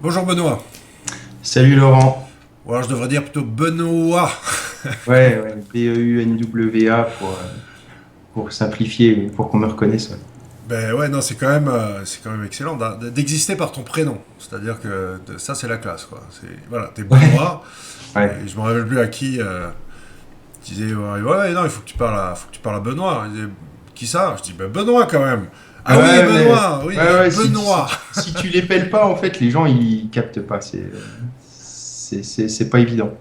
Bonjour Benoît. Salut Laurent. Ou alors je devrais dire plutôt Benoît. Ouais, Benwa pour simplifier, pour qu'on me reconnaisse. Ouais. Ben ouais, non, c'est quand même excellent d'exister par ton prénom. C'est-à-dire que ça, c'est la classe, quoi. Voilà, t'es Benoît. Ouais. Et je me rappelle plus à qui disait ouais, non, il faut que tu parles à Benoît. Il disait, qui ça? Je dis ben Benoît quand même. Ah oui, Ouais, Benoît, oui, ouais, Benoît. si tu les pelles pas, en fait, les gens ils captent pas. C'est pas évident.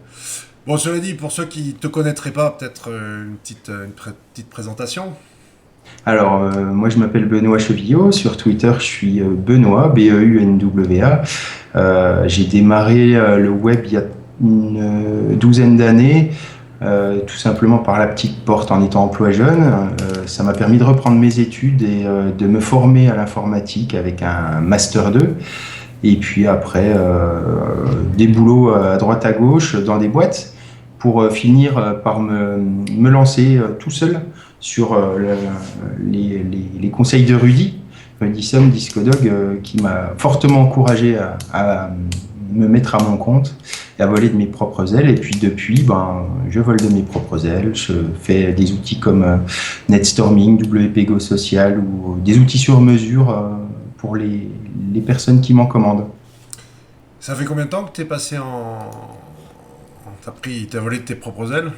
Bon, cela dit, pour ceux qui te connaîtraient pas, peut-être petite présentation. Alors, moi je m'appelle Benoît Chevillot. Sur Twitter, je suis Benoît, Benwa. J'ai démarré le web il y a une douzaine d'années. Tout simplement par la petite porte en étant emploi jeune. Ça m'a permis de reprendre mes études et de me former à l'informatique avec un Master 2. Et puis après, des boulots à droite à gauche dans des boîtes pour finir par me lancer tout seul sur les conseils de Rudy Somm, Discodog, qui m'a fortement encouragé à me mettre à mon compte et à voler de mes propres ailes. Et puis depuis, je vole de mes propres ailes. Je fais des outils comme Netstorming, WPGO Social ou des outils sur mesure pour les personnes qui m'en commandent. Ça fait combien de temps que t'es passé t'as volé de tes propres ailes?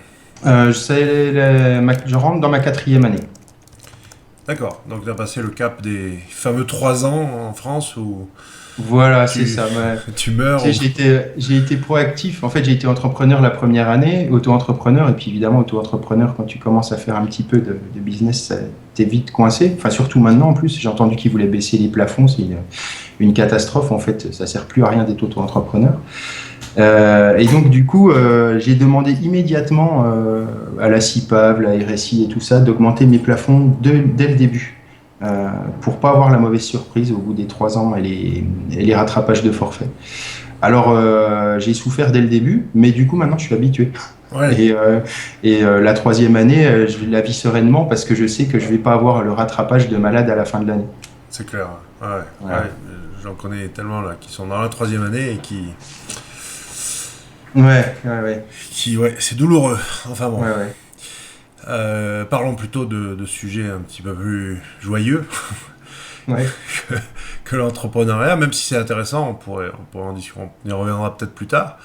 Je rentre dans ma quatrième année. D'accord, donc tu as passé le cap des fameux 3 ans en France où Voilà, c'est tu, ça. tu meurs. Tu sais, j'ai été proactif. En fait, j'ai été entrepreneur la première année, auto-entrepreneur, et puis évidemment, auto-entrepreneur, quand tu commences à faire un petit peu de business, t'es vite coincé. Enfin, surtout maintenant, en plus, j'ai entendu qu'ils voulaient baisser les plafonds, c'est une catastrophe. En fait, ça sert plus à rien d'être auto-entrepreneur. Et donc, du coup, j'ai demandé immédiatement à la CIPAV, la RSI et tout ça, d'augmenter mes plafonds dès le début. Pour pas avoir la mauvaise surprise au bout des 3 ans et les rattrapages de forfait. Alors, j'ai souffert dès le début, mais du coup, maintenant, je suis habitué. Ouais, Et la troisième année, je la vis sereinement parce que je sais que je vais pas avoir le rattrapage de malade à la fin de l'année. c'est clair. Ouais, ouais. Voilà. J'en connais tellement là qui sont dans la troisième année et Ouais, ouais, ouais, ouais, c'est douloureux. Enfin bon. ouais, ouais. Parlons plutôt de sujets un petit peu plus joyeux Ouais, que l'entrepreneuriat, même si c'est intéressant, on pourrait en discuter, on y reviendra peut-être plus tard.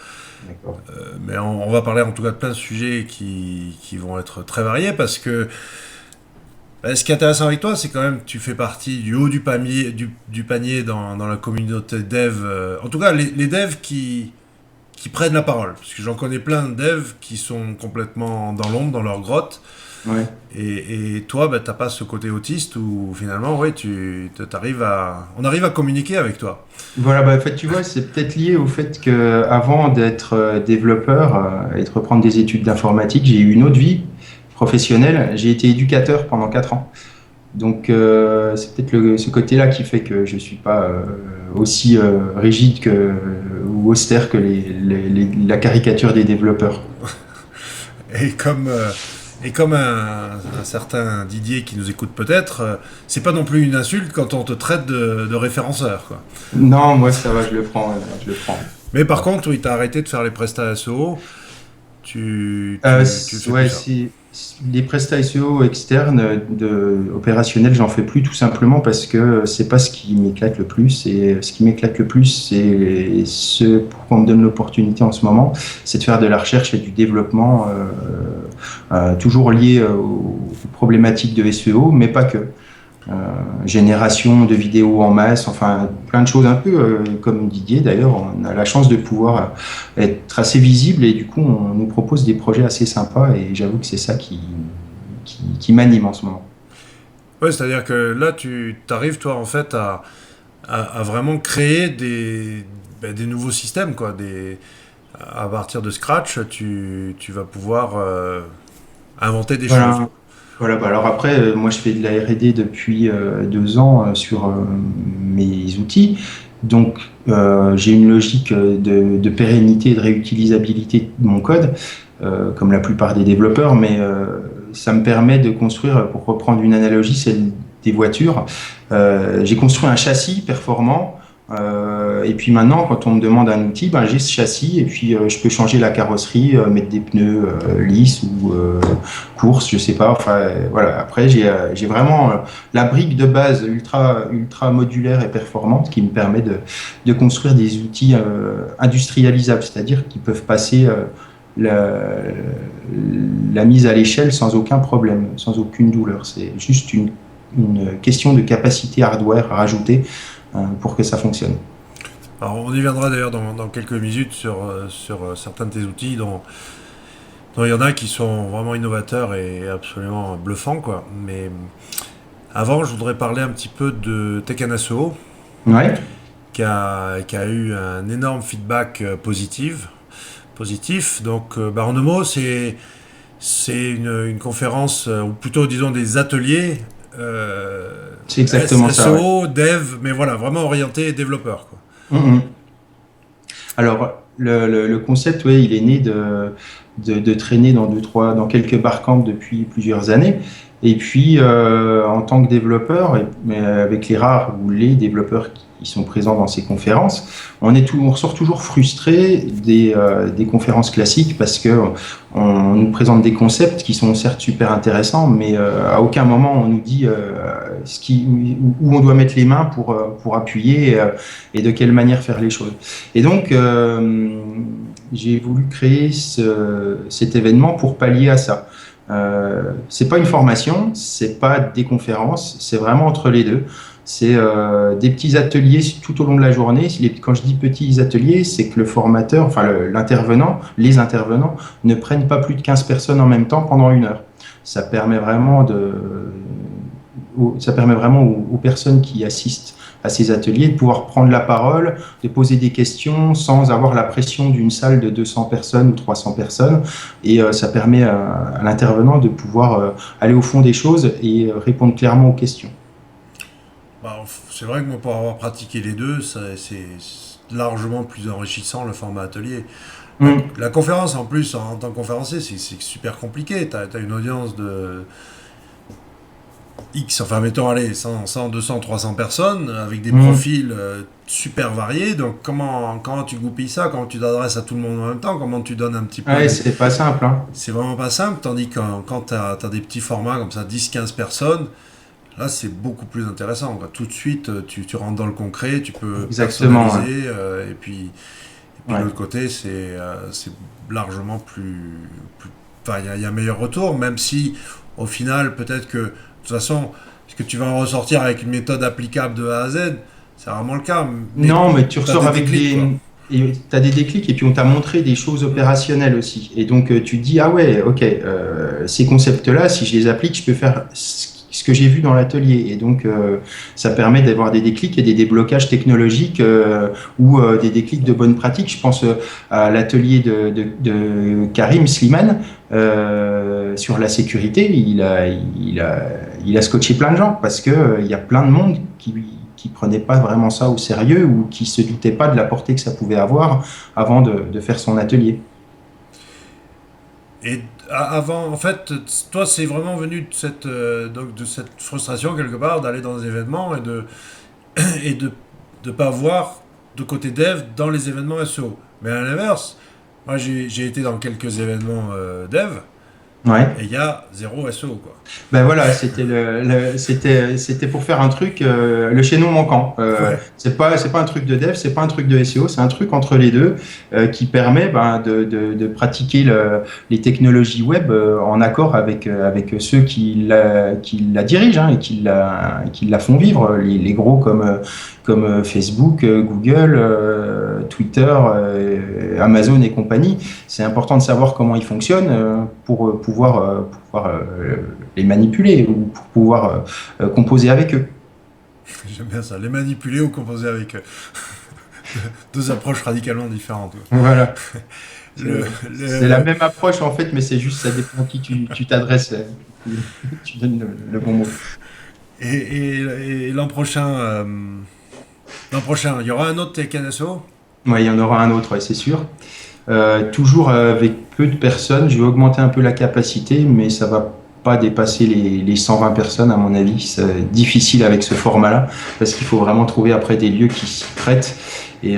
d'accord. Mais on va parler en tout cas de plein de sujets qui vont être très variés parce que ce qui est intéressant avec toi, c'est quand même que tu fais partie du haut du panier dans la communauté dev. En tout cas, les devs qui prennent la parole. Parce que j'en connais plein de devs qui sont complètement dans l'ombre, dans leur grotte. Ouais. Et toi, t'as pas ce côté autiste où finalement, ouais, on arrive à communiquer avec toi. Voilà, en fait, tu vois, c'est peut-être lié au fait que avant d'être développeur et de reprendre des études d'informatique, j'ai eu une autre vie professionnelle. J'ai été éducateur pendant 4 ans. Donc, c'est peut-être ce côté-là qui fait que je suis pas aussi rigide ou austère que la caricature des développeurs. Et comme un certain Didier qui nous écoute peut-être, c'est pas non plus une insulte quand on te traite de référenceur, quoi. Non, moi, ça va, je le prends. Je le prends. Mais par contre, oui, t'as arrêté de faire les prestats SEO, tu fais plus Ouais, ça. les prestats SEO externes opérationnels, j'en fais plus tout simplement parce que c'est pas ce qui m'éclate le plus. Et ce qui m'éclate le plus, c'est ce pour qu'on me donne l'opportunité en ce moment, c'est de faire de la recherche et du développement, toujours lié aux problématiques de SEO, mais pas que. Euh, Génération de vidéos en masse, enfin plein de choses un peu comme Didier d'ailleurs, on a la chance de pouvoir être assez visible et du coup on nous propose des projets assez sympas et j'avoue que c'est ça qui m'anime en ce moment. Ouais, c'est-à-dire que là, tu t'arrives, toi, en fait, à vraiment créer des nouveaux systèmes, quoi. À partir de scratch, tu vas pouvoir inventer des choses. Voilà, voilà alors après, moi je fais de la R&D depuis 2 ans sur mes outils, donc j'ai une logique de pérennité et de réutilisabilité de mon code, comme la plupart des développeurs, mais ça me permet de construire, pour reprendre une analogie, celle des voitures. J'ai construit un châssis performant Et puis maintenant, quand on me demande un outil, ben, j'ai ce châssis et puis je peux changer la carrosserie, mettre des pneus lisses ou course, je sais pas. Enfin, voilà. Après, j'ai vraiment la brique de base ultra modulaire et performante qui me permet de construire des outils industrialisables, c'est-à-dire qui peuvent passer la, la mise à l'échelle sans aucun problème, sans aucune douleur. C'est juste une question de capacité hardware à rajouter pour que ça fonctionne. Alors, on y viendra d'ailleurs dans quelques minutes sur certains de tes outils dont il y en a qui sont vraiment innovateurs et absolument bluffants, quoi. Mais avant, je voudrais parler un petit peu de Tech NSO, Ouais, qui a eu un énorme feedback positif. Donc, en un mot, c'est une conférence, ou plutôt disons des ateliers c'est exactement ça. Ouais. SEO, dev, mais voilà, vraiment orienté développeur, quoi. Mhm. Alors, le concept, ouais, il est né de traîner dans quelques barcamps depuis plusieurs années. Et puis, en tant que développeur, mais avec les rares ou les développeurs qui sont présents dans ces conférences, on ressort toujours frustré des conférences classiques parce que on nous présente des concepts qui sont certes super intéressants, mais à aucun moment on nous dit où on doit mettre les mains pour appuyer et de quelle manière faire les choses. Et donc, j'ai voulu créer cet événement pour pallier à ça. C'est pas une formation, c'est pas des conférences, c'est vraiment entre les deux. C'est des petits ateliers tout au long de la journée. Quand je dis petits ateliers, c'est que le formateur, enfin les intervenants ne prennent pas plus de 15 personnes en même temps pendant 1 heure. Ça permet vraiment aux personnes qui assistent à ces ateliers de pouvoir prendre la parole, de poser des questions sans avoir la pression d'une salle de 200 personnes ou 300 personnes. Et ça permet à l'intervenant de pouvoir aller au fond des choses et répondre clairement aux questions. C'est vrai que moi, pour avoir pratiqué les deux, c'est largement plus enrichissant le format atelier. Mm. La conférence, en plus, en tant que conférencier, c'est super compliqué. T'as une audience de X, enfin, mettons, allez, 100, 200, 300 personnes, avec des Mm. profils super variés. Donc, comment tu goupilles ça? Comment tu t'adresses à tout le monde en même temps? Comment tu donnes un petit peu Ouais, c'est pas simple, hein. C'est vraiment pas simple, tandis que quand t'as des petits formats comme ça, 10, 15 personnes, là, c'est beaucoup plus intéressant, quoi. Tout de suite, tu rentres dans le concret, tu peux Exactement, ouais. personnaliser, et puis de Ouais. l'autre côté, c'est largement enfin, il y a un meilleur retour, même si, au final, peut-être que, de toute façon, ce que tu vas en ressortir avec une méthode applicable de A à Z, c'est rarement le cas, mais Non, mais tu t'as ressors des avec déclics, quoi. t'as des déclics et puis on t'a montré des choses opérationnelles aussi. Et donc tu te dis, ah ouais, ok, ces concepts-là, si je les applique, je peux faire ce que j'ai vu dans l'atelier. Et donc ça permet d'avoir des déclics et des déblocages technologiques ou des déclics de bonnes pratiques. Je pense à l'atelier de Karim Slimane sur la sécurité. Il a scotché plein de gens parce que il y a plein de monde qui prenait pas vraiment ça au sérieux ou qui se doutait pas de la portée que ça pouvait avoir avant de faire son atelier. Et avant, en fait, toi, c'est vraiment venu donc de cette frustration, quelque part, d'aller dans des événements et de pas voir de côté dev dans les événements SEO. Mais à l'inverse, moi, j'ai été dans quelques événements dev, Ouais. et il y a zéro SEO, quoi. Ben voilà, c'était pour faire un truc, le chaînon manquant. Ouais. C'est pas un truc de dev, c'est pas un truc de SEO, c'est un truc entre les deux qui permet ben, de pratiquer les technologies web en accord avec ceux qui la dirigent hein, et qui la font vivre, les gros comme Facebook, Google, Twitter, Amazon et compagnie. C'est important de savoir comment ils fonctionnent pour pouvoir les manipuler ou pour pouvoir composer avec eux. J'aime bien ça, les manipuler ou composer avec eux. Deux approches radicalement différentes, quoi. Voilà. Le, C'est la le- même approche en fait, mais c'est juste ça dépend à qui tu t'adresses. Tu donnes le bon mot. et l'an prochain, il y aura un autre Tech NSO. Ouais, il y en aura un autre, ouais, c'est sûr. Toujours avec peu de personnes. Je vais augmenter un peu la capacité, mais ça va pas dépasser les 120 personnes, à mon avis. C'est difficile avec ce format-là, parce qu'il faut vraiment trouver après des lieux qui s'y prêtent. Et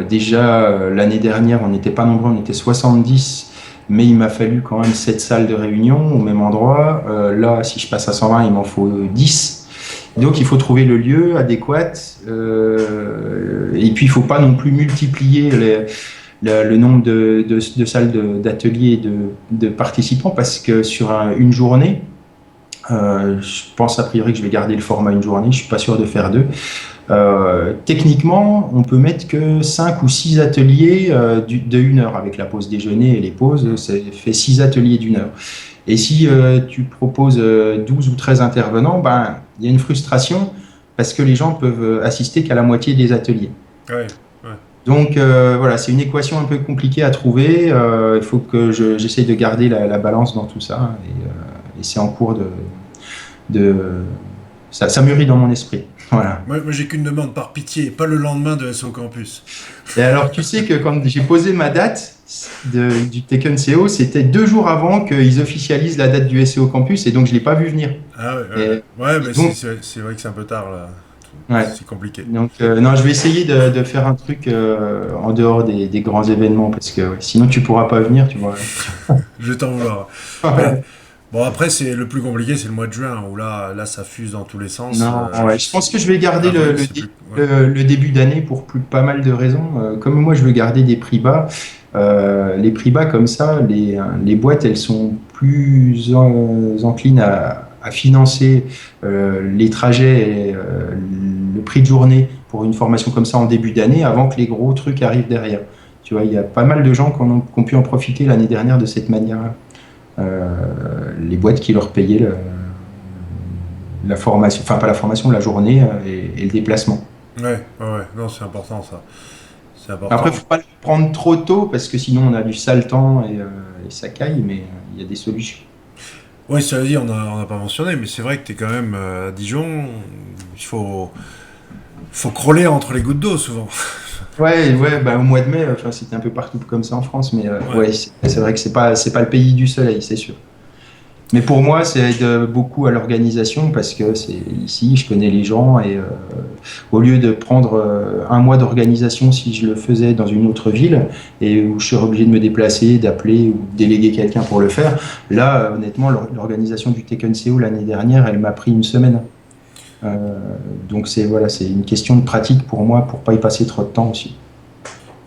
déjà, l'année dernière, on n'était pas nombreux, on était 70, mais il m'a fallu quand même 7 salles de réunion au même endroit. Là, si je passe à 120, il m'en faut 10. Donc il faut trouver le lieu adéquat, et puis il ne faut pas non plus multiplier le nombre de salles d'ateliers et de participants, parce que sur une journée, je pense a priori que je vais garder le format une journée, je ne suis pas sûr de faire deux. Techniquement, on peut mettre que 5 ou 6 ateliers de 1 heure, avec la pause déjeuner et les pauses, ça fait 6 ateliers d'1 heure. Et si tu proposes 12 ou 13 intervenants, ben, il y a une frustration parce que les gens peuvent assister qu'à la moitié des ateliers. Ouais. Donc voilà, c'est une équation un peu compliquée à trouver. Il faut que j'essaye de garder la balance dans tout ça. Et c'est en cours ça mûrit dans mon esprit. Voilà. Moi j'ai qu'une demande, par pitié, pas le lendemain de SO Campus. Et alors, tu sais que quand j'ai posé ma date du Tekken CO, c'était 2 jours avant qu'ils officialisent la date du SEO Campus, et donc je ne l'ai pas vu venir. Ah ouais, mais donc, c'est vrai que c'est un peu tard là. Ouais. C'est compliqué. Donc non, je vais essayer de faire un truc en dehors des grands événements, parce que sinon tu pourras pas venir, tu vois. Je vais t'en vouloir. Ouais. Bon, après, le plus compliqué, c'est le mois de juin, où là ça fuse dans tous les sens. Non, ouais. Je pense que je vais garder le début d'année pour pas mal de raisons. Comme moi, je veux garder des prix bas. Les prix bas comme ça, les boîtes, elles sont plus enclines à financer les trajets et le prix de journée pour une formation comme ça en début d'année, avant que les gros trucs arrivent derrière. Tu vois, il y a pas mal de gens qui ont pu en profiter l'année dernière de cette manière-là. Les boîtes qui leur payaient la formation, enfin pas la formation, la journée et le déplacement. Ouais, non, c'est important ça. C'est important. Après, il ne faut pas le prendre trop tôt, parce que sinon on a du sale temps et ça caille, mais il y a des solutions. Oui, ça veut dire, on n'a pas mentionné, mais c'est vrai que tu es quand même à Dijon, il faut crawler entre les gouttes d'eau souvent. Ouais, bah, au mois de mai, c'était un peu partout comme ça en France, mais ouais, c'est vrai que c'est pas le pays du soleil, c'est sûr. Mais pour moi, ça aide beaucoup à l'organisation, parce que c'est ici, je connais les gens, et au lieu de prendre un mois d'organisation si je le faisais dans une autre ville, et où je serais obligé de me déplacer, d'appeler ou de déléguer quelqu'un pour le faire, là, honnêtement, l'organisation du Tekken CO l'année dernière, elle m'a pris 1 semaine. Donc c'est une question de pratique pour moi, pour pas y passer trop de temps aussi.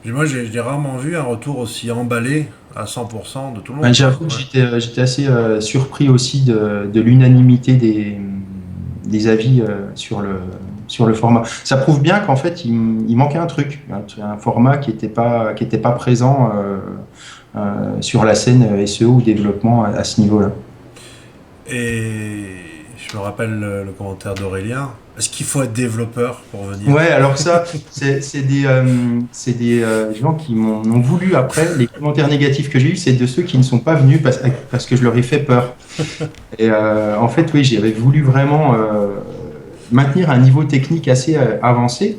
Puis moi, j'ai rarement vu un retour aussi emballé à 100% de tout le monde. Ben, j'avoue que j'étais assez surpris aussi de l'unanimité des avis sur le format. Ça prouve bien qu'en fait, il manquait un truc, un format qui était pas présent sur la scène SEO ou développement à ce niveau-là. Et je me rappelle le commentaire d'Aurélien. Est-ce qu'il faut être développeur pour venir? Ouais, alors ça, c'est des gens qui m'ont voulu après. Les commentaires négatifs que j'ai eus, c'est de ceux qui ne sont pas venus parce que je leur ai fait peur. Et en fait, oui, j'avais voulu vraiment maintenir un niveau technique assez avancé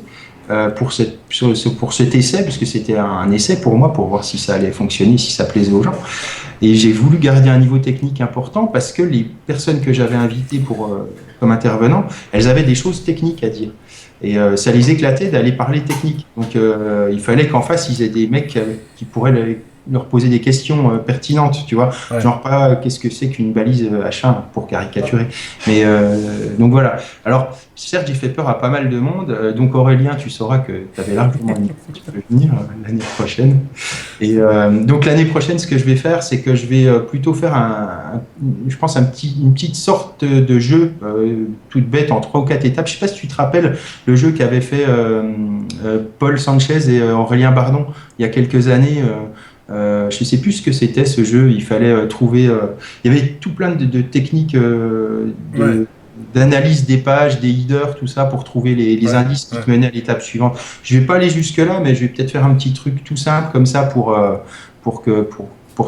pour cet essai, parce que c'était un essai pour moi, pour voir si ça allait fonctionner, si ça plaisait aux gens. Et j'ai voulu garder un niveau technique important, parce que les personnes que j'avais invitées comme intervenants, elles avaient des choses techniques à dire. Et ça les éclatait d'aller parler technique. Donc il fallait qu'en face, ils aient des mecs qui pourraient leur poser des questions pertinentes, tu vois. Ouais. Genre pas qu'est-ce que c'est qu'une balise H1 pour caricaturer. Mais donc voilà. Alors certes, j'ai fait peur à pas mal de monde. Donc Aurélien, tu sauras que tu avais largement tu peux venir l'année prochaine. Et donc l'année prochaine, ce que je vais faire, c'est que je vais plutôt faire je pense une petite sorte de jeu toute bête en 3 ou 4 étapes. Je sais pas si tu te rappelles le jeu qu'avait fait Paul Sanchez et Aurélien Bardon il y a quelques années. Je ne sais plus ce que c'était ce jeu. Il fallait trouver. Il y avait tout plein de techniques d'analyse des pages, des headers, tout ça pour trouver les indices qui te menaient à l'étape suivante. Je ne vais pas aller jusque-là, mais je vais peut-être faire un petit truc tout simple comme ça pour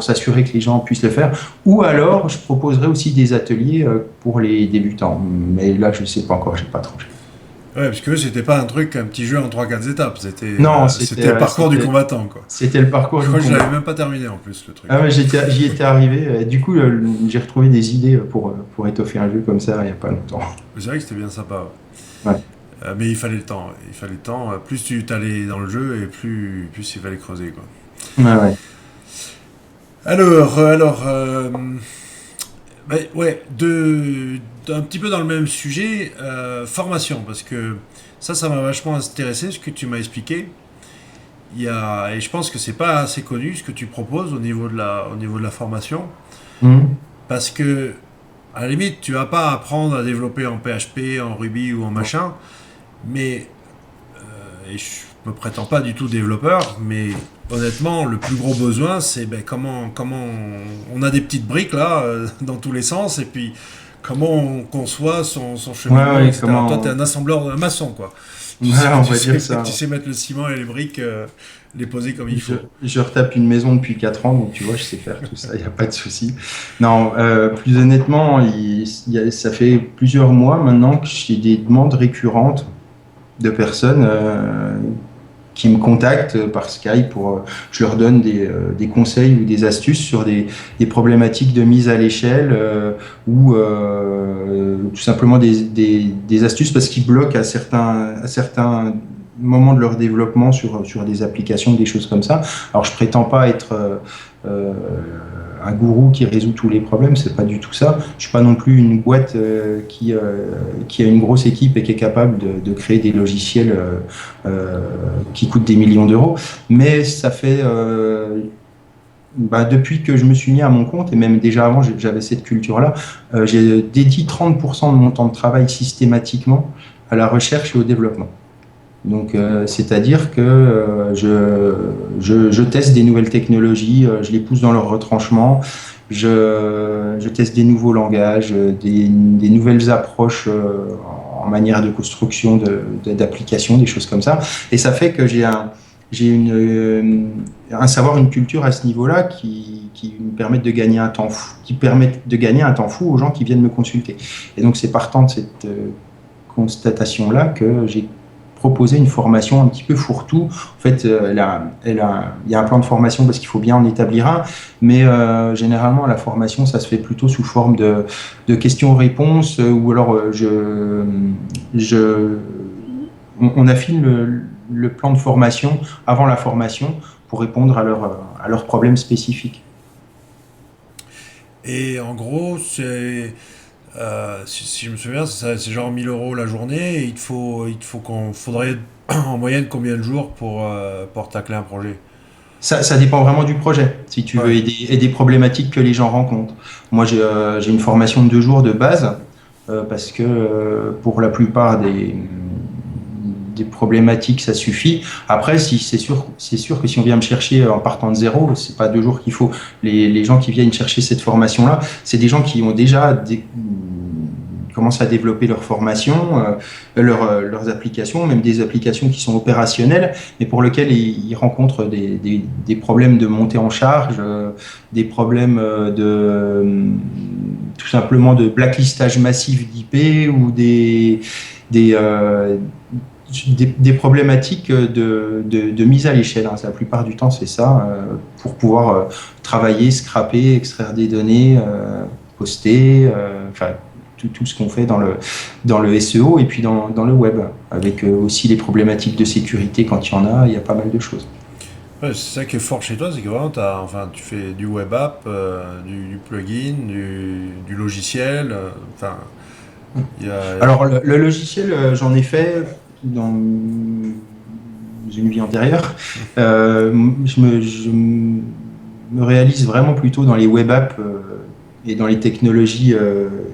s'assurer que les gens puissent le faire. Ou alors, je proposerai aussi des ateliers pour les débutants. Mais là, je ne sais pas encore, je n'ai pas tranché. Ouais, parce que c'était pas un petit jeu en 3-4 étapes, Non, c'était le parcours du combattant, quoi. c'était le parcours Je du crois que je l'avais combat. même pas terminé en plus, le truc. Ah ouais, j'y étais arrivé. Du coup, j'ai retrouvé des idées pour étoffer un jeu comme ça il n'y a pas longtemps. C'est vrai que c'était bien sympa. Ouais. Ouais. Mais il fallait le temps. Il fallait le temps. Plus tu t'allais dans le jeu et plus il fallait creuser, quoi. Ouais, ouais. Alors, ouais, un petit peu dans le même sujet, formation, parce que ça m'a vachement intéressé ce que tu m'as expliqué. Et je pense que c'est pas assez connu ce que tu proposes au niveau de la formation, Mhm. parce que à la limite, tu vas pas apprendre à développer en PHP, en Ruby ou en machin, mais et je me prétends pas du tout développeur, mais honnêtement, le plus gros besoin, c'est comment on a des petites briques là, dans tous les sens, et puis comment on conçoit son Ouais, cheminement, ouais, etc. Toi, tu es un assembleur, un maçon, quoi. Ouais, on va dire ça. Tu sais mettre le ciment et les briques, les poser comme il Je, faut. je retape une maison depuis 4 ans, donc tu vois, je sais faire tout ça, il n'y a pas de souci. Non, plus honnêtement, ça fait plusieurs mois maintenant que j'ai des demandes récurrentes de personnes qui me contactent par Skype je leur donne des conseils ou des astuces sur des problématiques de mise à l'échelle ou tout simplement des astuces parce qu'ils bloquent à certains moments de leur développement sur des applications, des choses comme ça. Alors je prétends pas être euh, un gourou qui résout tous les problèmes, c'est pas du tout ça. Je suis pas non plus une boîte qui a une grosse équipe et qui est capable de créer des logiciels qui coûtent des millions d'euros. Mais ça fait depuis que je me suis mis à mon compte, et même déjà avant, j'avais cette culture-là, j'ai dédié 30% de mon temps de travail systématiquement à la recherche et au développement. Donc, c'est-à-dire que je teste des nouvelles technologies, je les pousse dans leur retranchement, je teste des nouveaux langages, des nouvelles approches en manière de construction d'applications, des choses comme ça. Et ça fait que j'ai un savoir, une culture à ce niveau-là qui me permettent de gagner un temps fou, qui permettent de gagner un temps fou aux gens qui viennent me consulter. Et donc, c'est partant de cette constatation-là que j'ai proposé une formation un petit peu fourre-tout. En fait, il y a un plan de formation parce qu'il faut bien en établir un, mais généralement, la formation, ça se fait plutôt sous forme de questions-réponses ou alors je, on affine le plan de formation avant la formation pour répondre à leurs problèmes spécifiques. Et en gros, si je me souviens, c'est genre 1000 € la journée. Et faudrait en moyenne combien de jours pour tacler un projet? Ça dépend vraiment du projet, si tu veux, Ouais. et des problématiques que les gens rencontrent. Moi, j'ai une formation de 2 jours de base, parce que pour la plupart des problématiques, ça suffit. Après, si, c'est sûr que si on vient me chercher en partant de zéro, c'est pas 2 jours qu'il faut. Les gens qui viennent chercher cette formation-là, c'est des gens qui ont déjà commencent à développer leur formation, leurs applications, même des applications qui sont opérationnelles, mais pour lesquelles ils rencontrent des problèmes de montée en charge, des problèmes tout simplement de blacklistage massif d'IP ou des, euh, des problématiques de mise à l'échelle. Hein. La plupart du temps, c'est ça, pour pouvoir travailler, scraper, extraire des données, poster, enfin tout ce qu'on fait dans le SEO et puis dans le web, avec aussi les problématiques de sécurité quand il y a pas mal de choses. Ouais, c'est ça qui est fort chez toi, c'est que vraiment enfin, tu fais du web app, du plugin, du logiciel. Enfin, il y a. Alors le logiciel, j'en ai fait dans une vie antérieure. Je me réalise vraiment plutôt dans les web apps et dans les technologies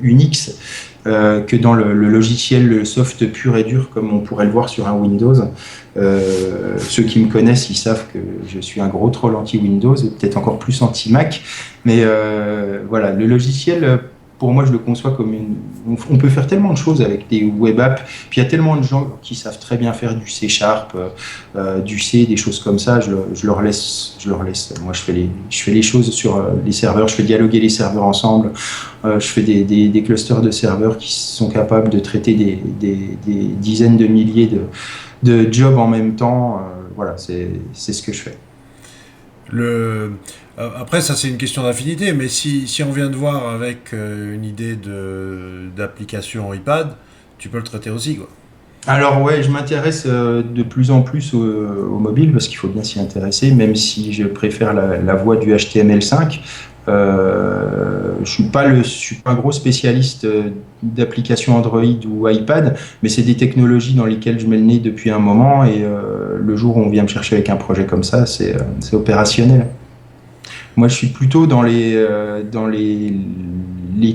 Unix que dans le logiciel, le soft pur et dur, comme on pourrait le voir sur un Windows. Ceux qui me connaissent, ils savent que je suis un gros troll anti-Windows, et peut-être encore plus anti-Mac. Mais voilà, le logiciel, pour moi, je le conçois comme on peut faire tellement de choses avec des web apps. Puis il y a tellement de gens qui savent très bien faire du C Sharp, du C, des choses comme ça. Je leur laisse. Moi, je fais les choses sur les serveurs. Je fais dialoguer les serveurs ensemble. Je fais des clusters de serveurs qui sont capables de traiter des dizaines de milliers de jobs en même temps. Voilà, c'est ce que je fais. Après, ça c'est une question d'affinité, mais si on vient de voir avec une idée d'application iPad, tu peux le traiter aussi, quoi. Alors ouais, je m'intéresse de plus en plus au mobile parce qu'il faut bien s'y intéresser, même si je préfère la voie du HTML5. Je suis pas un gros spécialiste d'applications Android ou iPad, mais c'est des technologies dans lesquelles je mets le nez depuis un moment et le jour où on vient me chercher avec un projet comme ça, c'est opérationnel. Moi, je suis plutôt dans les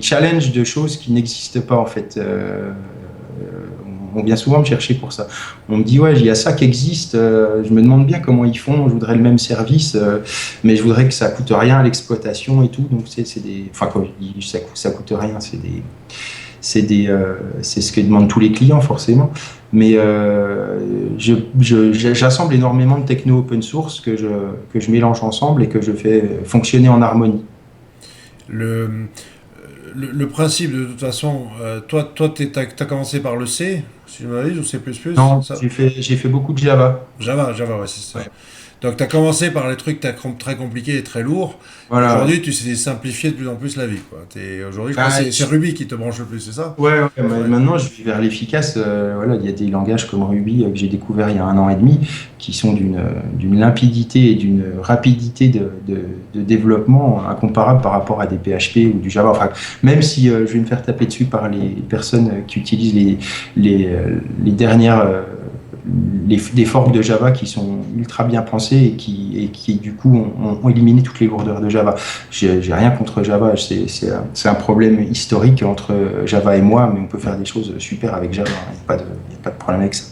challenges de choses qui n'existent pas en fait. On vient souvent me chercher pour ça. On me dit, ouais, il y a ça qui existe, je me demande bien comment ils font, je voudrais le même service, mais je voudrais que ça coûte rien à l'exploitation et tout. Donc, c'est des. Enfin, quand je dis ça coûte rien, c'est ce que demandent tous les clients, forcément. Mais j'assemble énormément de techno open source que je mélange ensemble et que je fais fonctionner en harmonie. Le, le principe, de toute façon, toi, t'as commencé par le C, si je m'abuse, ou C++, Non, ça? j'ai fait beaucoup de Java. Java, ouais, c'est ça. Ouais. Donc, tu as commencé par les trucs très compliqués et très lourds. Voilà. Aujourd'hui, tu sais simplifier de plus en plus la vie, quoi. Aujourd'hui, je crois Bah, que c'est Ruby qui te branche le plus, c'est ça? ouais, Ouais. maintenant je vais vers l'efficace. Voilà, il y a des langages comme Ruby que j'ai découvert il y a 1 an et demi qui sont d'une limpidité et d'une rapidité de développement incomparable par rapport à des PHP ou du Java. Enfin, même si je vais me faire taper dessus par les personnes qui utilisent les dernières des formes de Java qui sont ultra bien pensées et qui du coup ont éliminé toutes les lourdeurs de Java. J'ai rien contre Java, c'est un problème historique entre Java et moi, mais on peut faire des choses super avec Java, il n'y a pas de problème avec ça.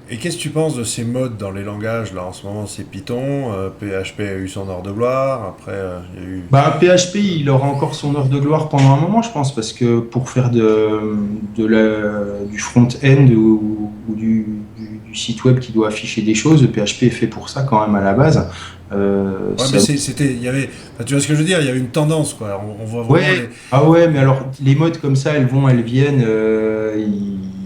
Et qu'est-ce que tu penses de ces modes dans les langages? Là, en ce moment, c'est Python. PHP a eu son heure de gloire. Après, il y a eu. Bah, PHP, il aura encore son heure de gloire pendant un moment, je pense, parce que pour faire du front-end ou du site web qui doit afficher des choses, PHP est fait pour ça quand même à la base. Ouais, mais il y avait. Enfin, tu vois ce que je veux dire? Il y avait une tendance, quoi. On voit vraiment Ouais, ah ouais, mais alors les modes comme ça, elles vont, elles viennent,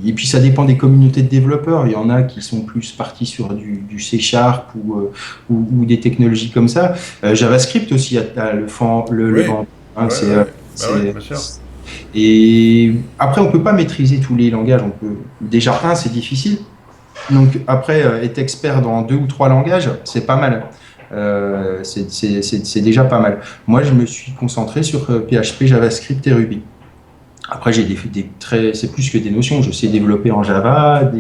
et puis ça dépend des communautés de développeurs. Il y en a qui sont plus partis sur du C Sharp ou des technologies comme ça. JavaScript aussi a le Oui, vent. Hein, ouais, ouais. Bah ouais, bien sûr. et après, on peut pas maîtriser tous les langages. Déjà c'est difficile. Donc après, être expert dans 2 ou 3 langages, c'est pas mal. C'est déjà pas mal. Moi, je me suis concentré sur PHP, JavaScript et Ruby. Après, j'ai c'est plus que des notions. Je sais développer en Java,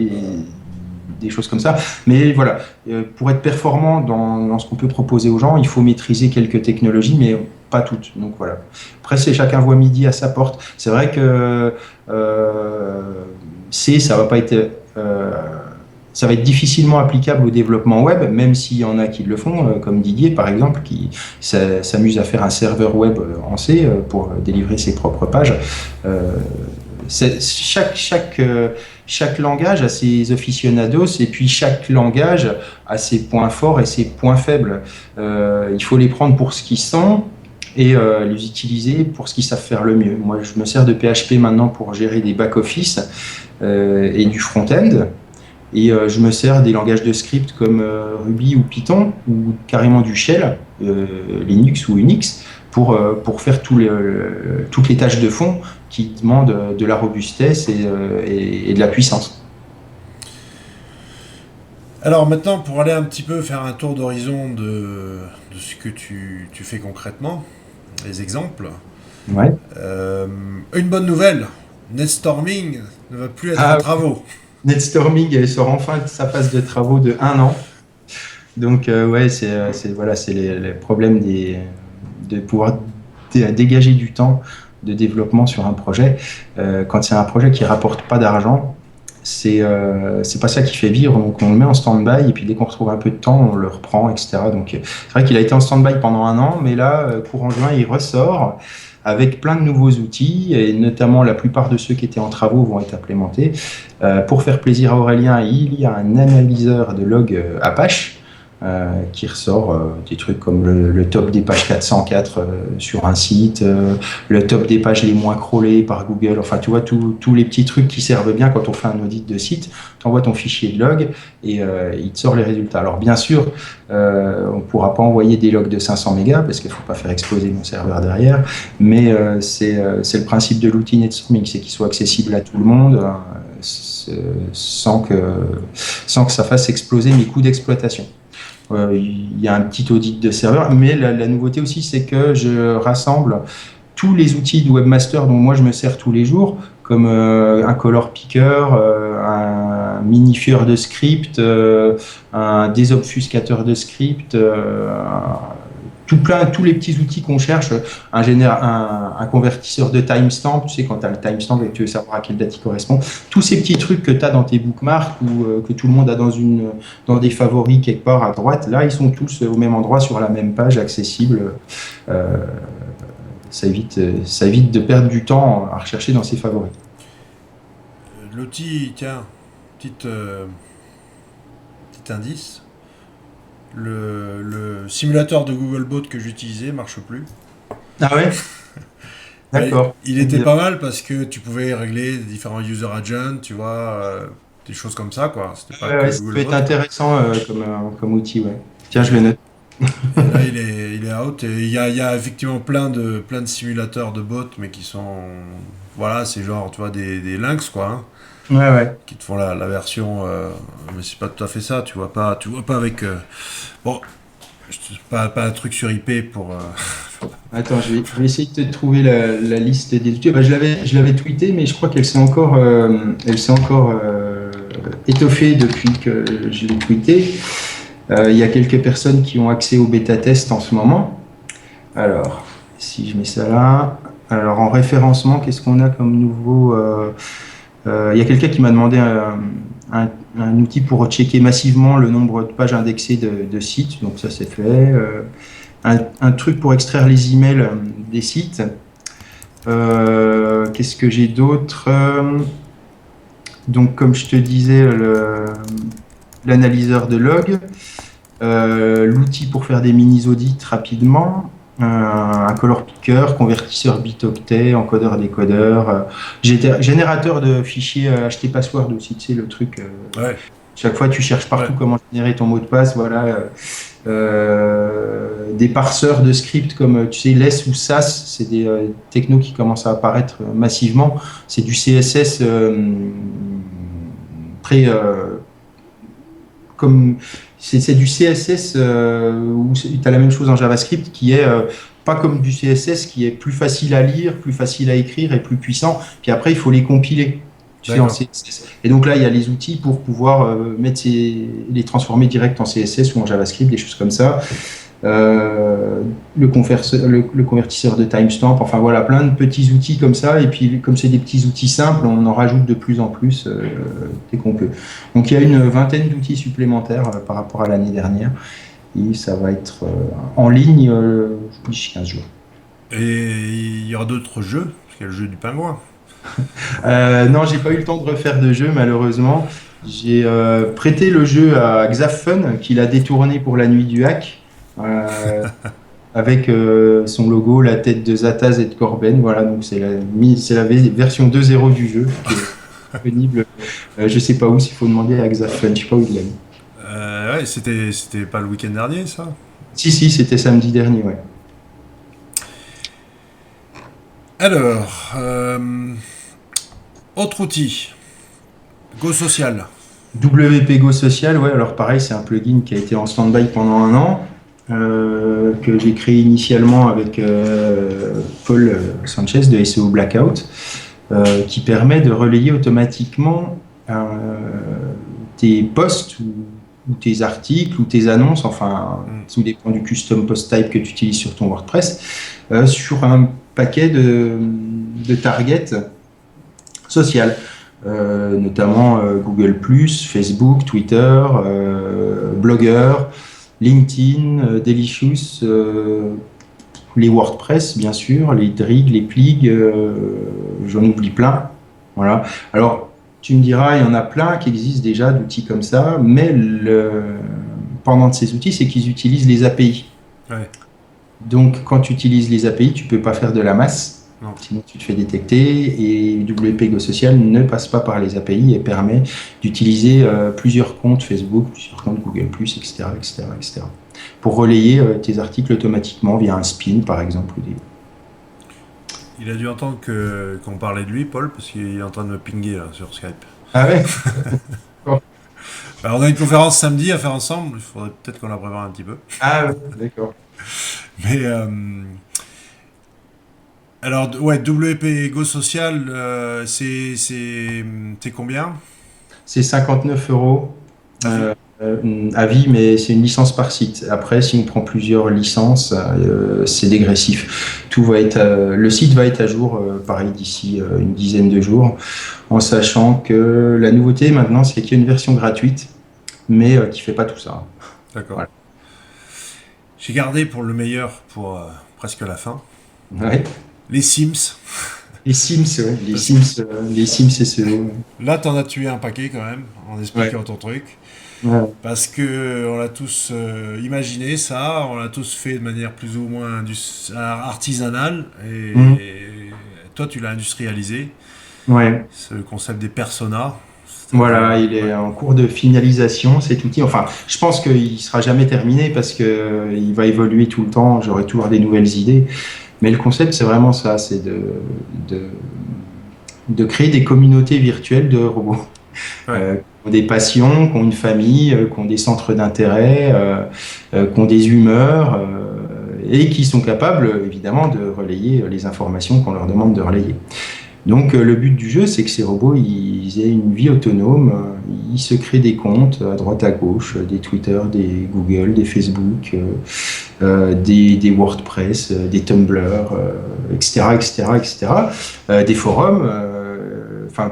des choses comme ça. Mais voilà, pour être performant dans ce qu'on peut proposer aux gens, il faut maîtriser quelques technologies, mais pas toutes. Donc voilà. Après, c'est chacun voit midi à sa porte. C'est vrai que ça va pas être ça va être difficilement applicable au développement web, même s'il y en a qui le font, comme Didier par exemple, qui s'amuse à faire un serveur web en C pour délivrer ses propres pages. Euh, chaque langage a ses aficionados et puis chaque langage a ses points forts et ses points faibles. Il faut les prendre pour ce qu'ils sont et les utiliser pour ce qu'ils savent faire le mieux. Moi, je me sers de PHP maintenant pour gérer des back-office et du front-end. Et je me sers des langages de script comme Ruby ou Python, ou carrément du shell, Linux ou Unix, pour faire toutes les tâches de fond qui demandent de la robustesse et de la puissance. Alors maintenant, pour aller un petit peu faire un tour d'horizon de ce que tu fais concrètement, les exemples. Ouais. Euh, une bonne nouvelle, Netstorming ne va plus être en Ah, travaux. Netstorming elle sort enfin de sa phase de travaux de 1 an. Donc, ouais, voilà, c'est les problèmes de pouvoir dégager du temps de développement sur un projet. Quand c'est un projet qui rapporte pas d'argent, c'est pas ça qui fait vivre. Donc, on le met en stand-by et puis dès qu'on retrouve un peu de temps, on le reprend, etc. Donc, c'est vrai qu'il a été en stand-by pendant 1 an, mais là, courant juin, il ressort. avec plein de nouveaux outils, et notamment la plupart de ceux qui étaient en travaux vont être implémentés. Pour faire plaisir à Aurélien, il y a un analyseur de log Apache qui ressort des trucs comme le top des pages 404 sur un site, le top des pages les moins crawlées par Google, enfin tu vois tous les petits trucs qui servent bien quand on fait un audit de site, tu envoies ton fichier de log et il te sort les résultats. Alors bien sûr, on ne pourra pas envoyer des logs de 500 mégas parce qu'il ne faut pas faire exploser mon serveur derrière, mais c'est le principe de l'outil NetStorming, c'est qu'il soit accessible à tout le monde sans que ça fasse exploser mes coûts d'exploitation. Il y a un petit audit de serveur, mais la nouveauté aussi, c'est que je rassemble tous les outils de Webmaster dont moi je me sers tous les jours, comme un color picker, un minifieur de script, un désobfuscateur de script, tous les petits outils qu'on cherche, un convertisseur de timestamp, tu sais, quand tu as le timestamp et que tu veux savoir à quelle date il correspond, tous ces petits trucs que tu as dans tes bookmarks ou que tout le monde a dans des favoris quelque part à droite, là, ils sont tous au même endroit sur la même page accessible. Ça évite de perdre du temps à rechercher dans ses favoris. L'outil, tiens, petit indice. Le simulateur de Googlebot que j'utilisais marche plus. Ah ouais. D'accord. Il était pas mal parce que tu pouvais régler différents user agents, tu vois, des choses comme ça, quoi. C'était pas que ça peut Googlebot. être intéressant comme outil, ouais. Tiens, je le note. Et là, il est out. Et il y a effectivement plein de simulateurs de bots, mais qui sont, voilà, c'est genre, tu vois, des lynx, quoi. Hein, Ouais. qui te font la version, mais c'est pas tout à fait ça. Tu vois pas avec, bon, pas un truc sur IP pour. Attends, je vais essayer de te trouver la liste des outils. Bah, je l'avais tweeté, mais je crois qu'elle s'est encore étoffée depuis que je l'ai tweeté. Il y a quelques personnes qui ont accès au bêta test en ce moment. Alors, si je mets ça là. Alors, en référencement, qu'est-ce qu'on a comme nouveau il y a quelqu'un qui m'a demandé un outil pour checker massivement le nombre de pages indexées de sites. Donc, ça, c'est fait. Un truc pour extraire les emails des sites. Qu'est-ce que j'ai d'autre Donc, comme je te disais, l'analyseur de log, l'outil pour faire des mini-audits rapidement, un color picker, convertisseur bit-octet, encodeur-décodeur, générateur de fichiers HT-password aussi, tu sais, le truc. Ouais. Chaque fois, tu cherches partout comment générer ton mot de passe, voilà. Des parseurs de scripts comme, tu sais, Less ou SAS, c'est des technos qui commencent à apparaître massivement. C'est du CSS comme c'est du CSS où tu as la même chose en JavaScript qui est pas comme du CSS qui est plus facile à lire, plus facile à écrire et plus puissant. Puis après, il faut les compiler. Tu sais, en CSS. Et donc là, il y a les outils pour pouvoir les transformer direct en CSS ou en JavaScript, des choses comme ça. Le convertisseur de timestamp, enfin voilà, plein de petits outils comme ça. Et puis, comme c'est des petits outils simples, on en rajoute de plus en plus dès qu'on peut. Donc, il y a une vingtaine d'outils supplémentaires par rapport à l'année dernière. Et ça va être en ligne d'ici 15 jours. Et il y aura d'autres jeux, parce qu'il y a le jeu du pingouin. Non, j'ai pas eu le temps de refaire de jeu, malheureusement. J'ai prêté le jeu à Xaphun, qui l'a détourné pour la nuit du hack. Avec son logo, la tête de Zataz et de Corben. Voilà, donc c'est la version 2.0 du jeu qui est disponible. Je sais pas où, s'il faut demander à Xaphun, je sais pas où il l'a mis. Ouais, c'était pas le week-end dernier, ça? Si, c'était samedi dernier, ouais. Alors, autre outil, Go Social. WP Go Social, ouais, alors pareil, c'est un plugin qui a été en stand-by pendant un an. Que j'ai créé initialement avec Paul Sanchez de SEO Blackout, qui permet de relayer automatiquement tes posts ou tes articles ou tes annonces, enfin, tout dépend du custom post type que tu utilises sur ton WordPress, sur un paquet de targets social. Notamment Google+, Facebook, Twitter, Blogger, LinkedIn, Delicious, les WordPress, bien sûr, les Drig, les Plig, j'en oublie plein. Voilà. Alors, tu me diras, il y en a plein qui existent déjà d'outils comme ça, mais pendant de ces outils, c'est qu'ils utilisent les API. Ouais, Donc, quand tu utilises les API, tu peux pas faire de la masse, non. sinon tu te fais détecter. Et WP Go Social ne passe pas par les API et permet d'utiliser plusieurs comptes Facebook, plusieurs comptes Google+, etc., etc., etc., pour relayer tes articles automatiquement via un spin, par exemple. Il a dû entendre qu'on parlait de lui, Paul, parce qu'il est en train de me pinguer là, sur Skype. Ah ouais? Alors, on a une conférence samedi à faire ensemble, il faudrait peut-être qu'on la prépare un petit peu. Ah ouais, d'accord. Mais alors, ouais, WP Go Social, c'est combien? C'est 59 € À vie? à vie, mais c'est une licence par site. Après, si on prend plusieurs licences, c'est dégressif. Le site va être à jour, pareil, d'ici une dizaine de jours, en sachant que la nouveauté maintenant, c'est qu'il y a une version gratuite, mais qui fait pas tout ça. D'accord. Voilà. J'ai gardé pour le meilleur, pour presque la fin. Ouais. Les Sims. Les Sims, ouais. Les Parce que Sims, les Sims SEO. là, t'en as tué un paquet quand même, en Ouais. expliquant ton truc. Ouais. Parce que on l'a tous imaginé ça, on l'a tous fait de manière plus ou moins artisanale. Mhm. Et toi, tu l'as industrialisé. Ouais. C'est le concept des personas. C'est-à-dire, Voilà, il ouais. est en cours de finalisation cet outil. Enfin, je pense qu'il sera jamais terminé parce que il va évoluer tout le temps. J'aurai toujours des nouvelles idées. Mais le concept, c'est vraiment ça, c'est de, de créer des communautés virtuelles de robots, Ouais. qui ont des passions, qui ont une famille, qui ont des centres d'intérêt, qui ont des humeurs, et qui sont capables, évidemment, de relayer les informations qu'on leur demande de relayer. Donc le but du jeu, c'est que ces robots, ils aient une vie autonome, ils se créent des comptes à droite à gauche, des Twitter, des Google, des Facebook, des WordPress, des Tumblr, etc., etc., etc., des forums, enfin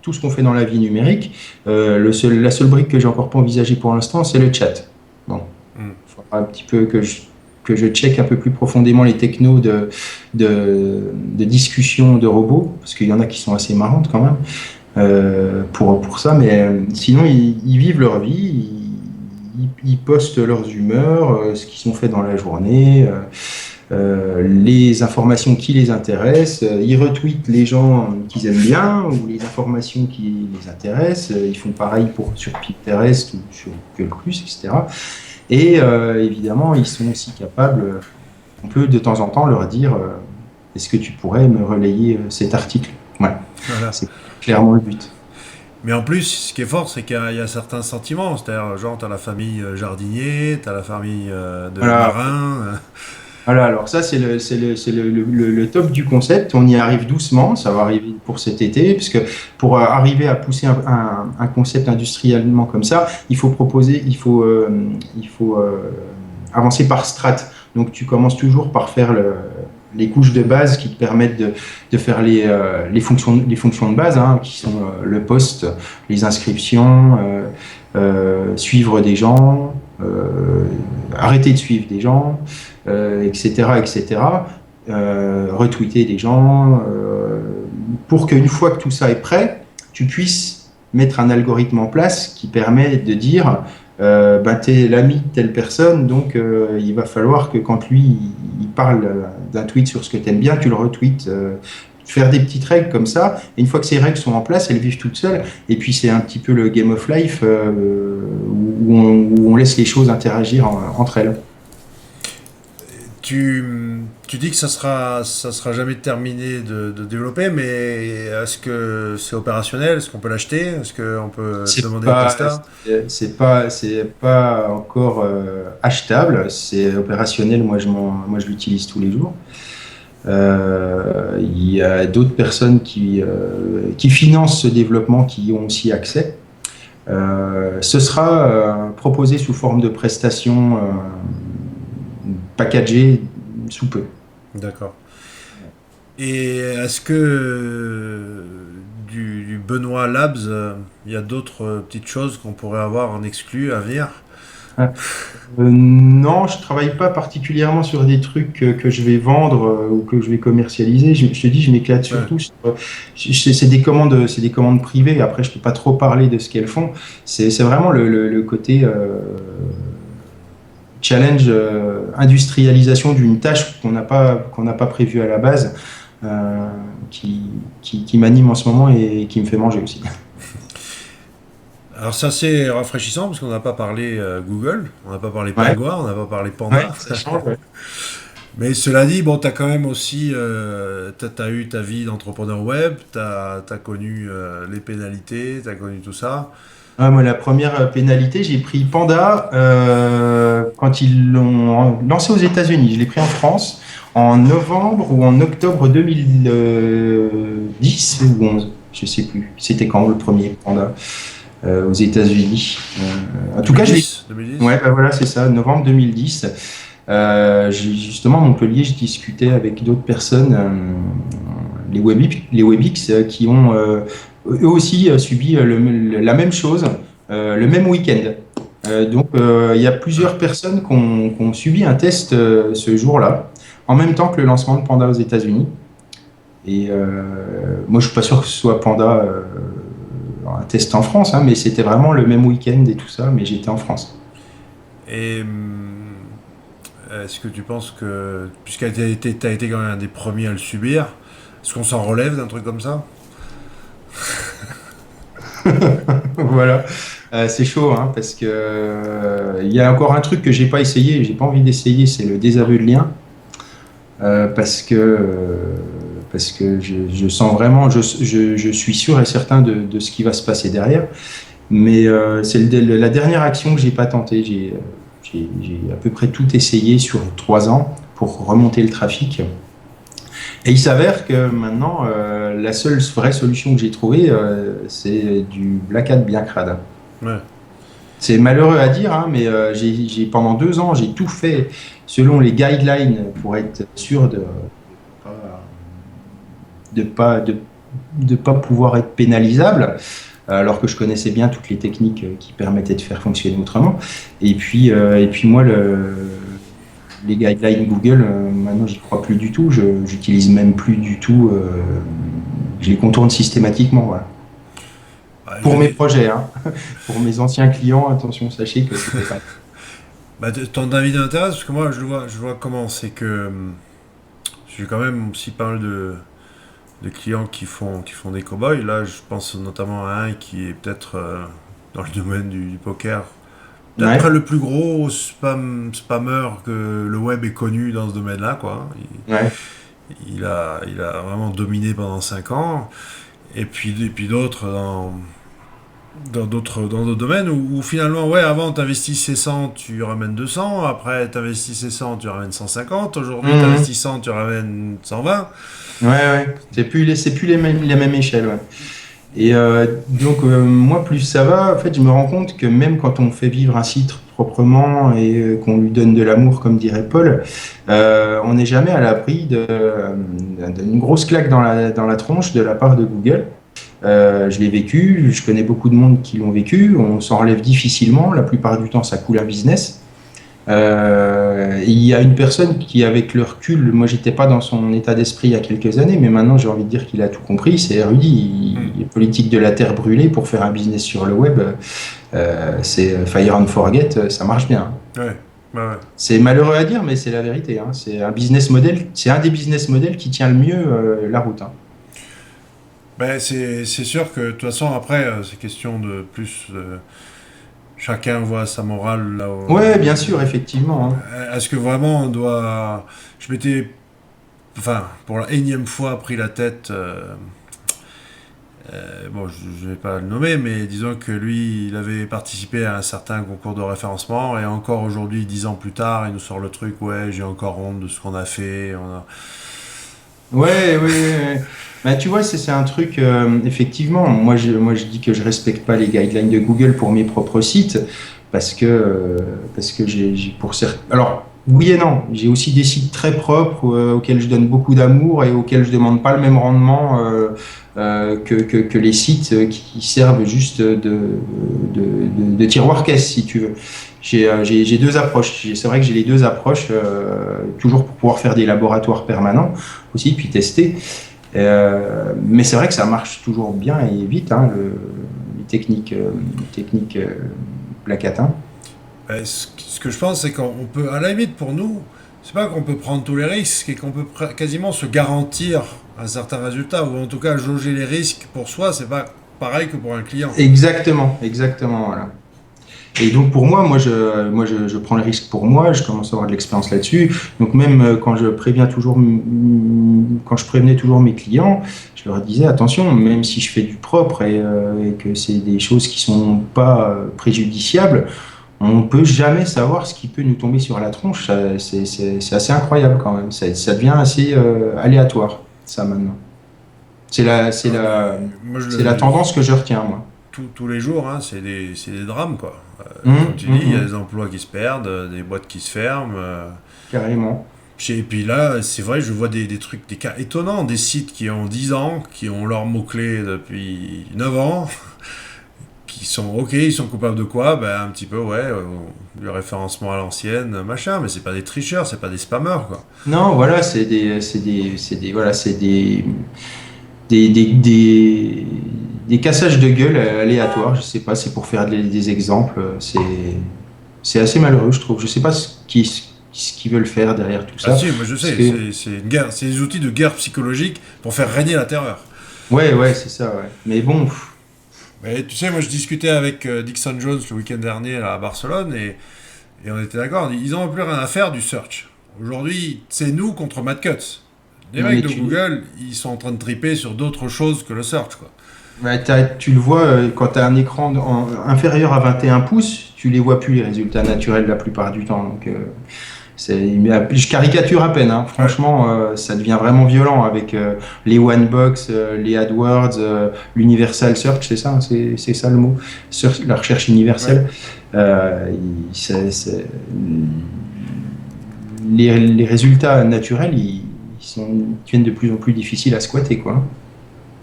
tout ce qu'on fait dans la vie numérique. La seule brique que j'ai encore pas envisagée pour l'instant, c'est le chat. Bon, Mm. il faudra un petit peu que je check un peu plus profondément les technos de discussion de robots, parce qu'il y en a qui sont assez marrantes quand même, pour ça, mais sinon ils vivent leur vie, ils postent leurs humeurs, ce qu'ils ont fait dans la journée, les informations qui les intéressent, ils retweetent les gens qu'ils aiment bien ou les informations qui les intéressent, ils font pareil sur Pinterest ou sur Google+, etc. Et évidemment, ils sont aussi capables, on peut de temps en temps leur dire, est-ce que tu pourrais me relayer cet article? Ouais, Voilà. c'est clairement le but. Mais en plus, ce qui est fort, c'est qu'il y a certains sentiments. C'est-à-dire, genre, t'as la famille jardinier, t'as la famille de Voilà. marin. Voilà, alors ça, c'est le top du concept. On y arrive doucement, ça va arriver pour cet été, puisque pour arriver à pousser un concept industriellement comme ça, il faut avancer par strates. Donc tu commences toujours par faire les couches de base qui te permettent de faire les fonctions de base, hein, qui sont le post, les inscriptions, suivre des gens, arrêter de suivre des gens, etc., etc., retweeter des gens, pour qu'une fois que tout ça est prêt, tu puisses mettre un algorithme en place qui permet de dire, ben, t'es l'ami de telle personne, donc il va falloir que quand lui, il parle d'un tweet sur ce que t'aimes bien, tu le retweets. Faire des petites règles comme ça, et une fois que ces règles sont en place, elles vivent toutes seules, et puis c'est un petit peu le game of life, où on laisse les choses interagir entre elles. Tu dis que ça sera jamais terminé de développer, mais est-ce que c'est opérationnel? Est-ce qu'on peut l'acheter? Est-ce qu'on peut C'est demander à pas, Presta? c'est pas encore achetable, c'est opérationnel. Moi, je l'utilise tous les jours. Il y a d'autres personnes qui financent ce développement qui ont aussi accès. Ce sera proposé sous forme de prestations packagées sous peu. D'accord. Et est-ce que du Benoît Labs, il y a d'autres petites choses qu'on pourrait avoir en exclu à venir? Non, je travaille pas particulièrement sur des trucs que je vais vendre ou que je vais commercialiser. Je te dis, je m'éclate Ouais. surtout sur, c'est des commandes privées. Après, je peux pas trop parler de ce qu'elles font. C'est vraiment le côté challenge, industrialisation d'une tâche qu'on n'a pas prévue à la base, euh, qui m'anime en ce moment et qui me fait manger aussi. Alors ça c'est rafraîchissant parce qu'on n'a pas parlé Google, on n'a pas parlé Ouais, Pingouin, on n'a pas parlé ouais, Panda. ça change. Ouais. Mais cela dit, bon, t'as quand même aussi, t'as eu ta vie d'entrepreneur web, t'as connu les pénalités, t'as connu tout ça. Ah, moi, la première pénalité, j'ai pris Panda quand ils l'ont lancé aux États-Unis. Je l'ai pris en France en novembre ou en octobre 2010 ou 11, je sais plus. C'était quand le premier Panda aux États-Unis. En tout cas, je l'ai. 2010, 2010. Ouais, bah voilà, c'est ça, novembre 2010. Justement, à Montpellier, je discutais avec d'autres personnes, les WebX, qui ont eux aussi subi la même chose le même week-end. Il y a plusieurs personnes qui ont subi un test ce jour-là, en même temps que le lancement de Panda aux États-Unis. Et moi, je suis pas sûr que ce soit Panda un test en France, hein, mais c'était vraiment le même week-end et tout ça, mais j'étais en France. Et est-ce que tu penses que, t'as été quand même un des premiers à le subir, est-ce qu'on s'en relève d'un truc comme ça? Voilà. C'est chaud, hein, parce que il y a encore un truc que j'ai pas essayé, j'ai pas envie d'essayer, c'est le désaveu de lien, parce que je sens vraiment, je suis sûr et certain de ce qui va se passer derrière. Mais c'est la dernière action que j'ai pas tentée. J'ai à peu près tout essayé sur 3 ans pour remonter le trafic. Et il s'avère que maintenant, la seule vraie solution que j'ai trouvée, c'est du Black Hat bien crade. Ouais. C'est malheureux à dire, hein, mais pendant 2 ans, j'ai tout fait selon les guidelines pour être sûr de pas, de, de pas pouvoir être pénalisable, alors que je connaissais bien toutes les techniques qui permettaient de faire fonctionner autrement. Et puis moi, les guidelines Google, maintenant, j'y crois plus du tout. J'utilise même plus du tout. Je les contourne systématiquement. Voilà. Bah, Pour mes projets, hein. Pour mes anciens clients, attention, sachez que c'était pas. bah, ton avis m'intéresse parce que moi je vois comment c'est que j'ai quand même aussi pas mal de clients qui font des cow-boys. Là, je pense notamment à un qui est peut-être dans le domaine du poker. Peut-être Ouais, le plus gros spammer que le web ait connu dans ce domaine-là, quoi. ouais. Il a vraiment dominé pendant 5 ans. Et puis d'autres dans d'autres domaines où finalement, ouais, avant, tu investis 100, tu ramènes 200. Après, tu investis 100, tu ramènes 150. Aujourd'hui, tu Mhm. investis 100, tu ramènes 120. Ouais, ouais. C'est plus les mêmes échelles. Ouais. Et moi, plus ça va, en fait, je me rends compte que même quand on fait vivre un site proprement et qu'on lui donne de l'amour, comme dirait Paul, on n'est jamais à l'abri d'une grosse claque dans la tronche de la part de Google. Je l'ai vécu, je connais beaucoup de monde qui l'ont vécu, on s'en relève difficilement, la plupart du temps ça coule un business. Il y a une personne qui, avec le recul, moi j'étais pas dans son état d'esprit il y a quelques années, mais maintenant j'ai envie de dire qu'il a tout compris. C'est Rudy, Hmm. il est politique de la terre brûlée pour faire un business sur le web. C'est Fire and Forget, ça marche bien. Ouais, ouais, ouais. C'est malheureux à dire, mais c'est la vérité, hein. C'est un business model, c'est un des business models qui tient le mieux la route, hein. Ben, c'est sûr que de toute façon, après, c'est question de plus. Chacun voit sa morale là Ouais, bien sûr, effectivement, hein. Est-ce que vraiment on doit. Je m'étais, enfin, pour la énième fois pris la tête. Bon, je ne vais pas le nommer, mais disons que lui, il avait participé à un certain concours de référencement et encore aujourd'hui, 10 ans plus tard, il nous sort le truc, ouais, j'ai encore honte de ce qu'on a fait. Ouais, ouais, ouais. Bah, tu vois, c'est un truc, effectivement, moi je dis que je respecte pas les guidelines de Google pour mes propres sites parce que pour certains. Alors, oui et non, j'ai aussi des sites très propres auxquels je donne beaucoup d'amour et auxquels je demande pas le même rendement que les sites qui servent juste de tiroir caisse, si tu veux. J'ai deux approches. C'est vrai que j'ai les deux approches, toujours pour pouvoir faire des laboratoires permanents aussi, puis tester. Mais c'est vrai que ça marche toujours bien et vite, hein, les techniques Black Hat. Ce que je pense, c'est qu'on peut, à la limite, pour nous, c'est pas qu'on peut prendre tous les risques et qu'on peut quasiment se garantir un certain résultat, ou en tout cas jauger les risques pour soi, c'est pas pareil que pour un client. Exactement, exactement, voilà. Et donc pour moi je prends le risque pour moi, je commence à avoir de l'expérience là-dessus. Donc même quand quand je prévenais toujours mes clients, je leur disais attention, même si je fais du propre et que c'est des choses qui sont pas préjudiciables, on peut jamais savoir ce qui peut nous tomber sur la tronche. C'est assez incroyable quand même. Ça devient assez aléatoire, ça maintenant. C'est la, c'est la, Moi, c'est la tendance que je retiens, moi. tous les jours, hein, c'est des drames, quoi. Comme Hum, tu hum, dis, il y a hum. des emplois qui se perdent, des boîtes qui se ferment. Carrément. Et puis là, c'est vrai, je vois des trucs, des cas étonnants, des sites qui ont 10 ans, qui ont leurs mots-clés depuis 9 ans, qui sont OK, ils sont coupables de quoi? Ben, un petit peu, ouais, du référencement à l'ancienne, machin, mais c'est pas des tricheurs, c'est pas des spammers, quoi. Non, voilà, voilà, c'est des, des, des, des cassages de gueule aléatoires. Je sais pas, c'est pour faire des exemples. C'est assez malheureux, je trouve. Je sais pas ce qu'ils veulent faire derrière tout Ah ça. si, moi je Parce sais, que, c'est une guerre, c'est des outils de guerre psychologique pour faire régner la terreur. ouais, ouais, c'est ça, ouais. Mais bon, Mais tu sais, moi je discutais avec Dixon Jones le week-end dernier là, à Barcelone et on était d'accord, ils n'ont plus rien à faire du search. Aujourd'hui, c'est nous contre Mad Cuts. Les non, mecs mais de Google, ils sont en train de triper sur d'autres choses que le search, quoi. ouais, tu le vois quand tu as un écran inférieur à 21 pouces, tu les vois plus les résultats naturels la plupart du temps. Donc, je caricature à peine, hein. Ouais. Franchement, ça devient vraiment violent avec les one box, les AdWords, l'universal search, c'est ça, hein, c'est ça le mot, la recherche Ouais. universelle. Les résultats naturels, ils deviennent de plus en plus difficiles à squatter, quoi.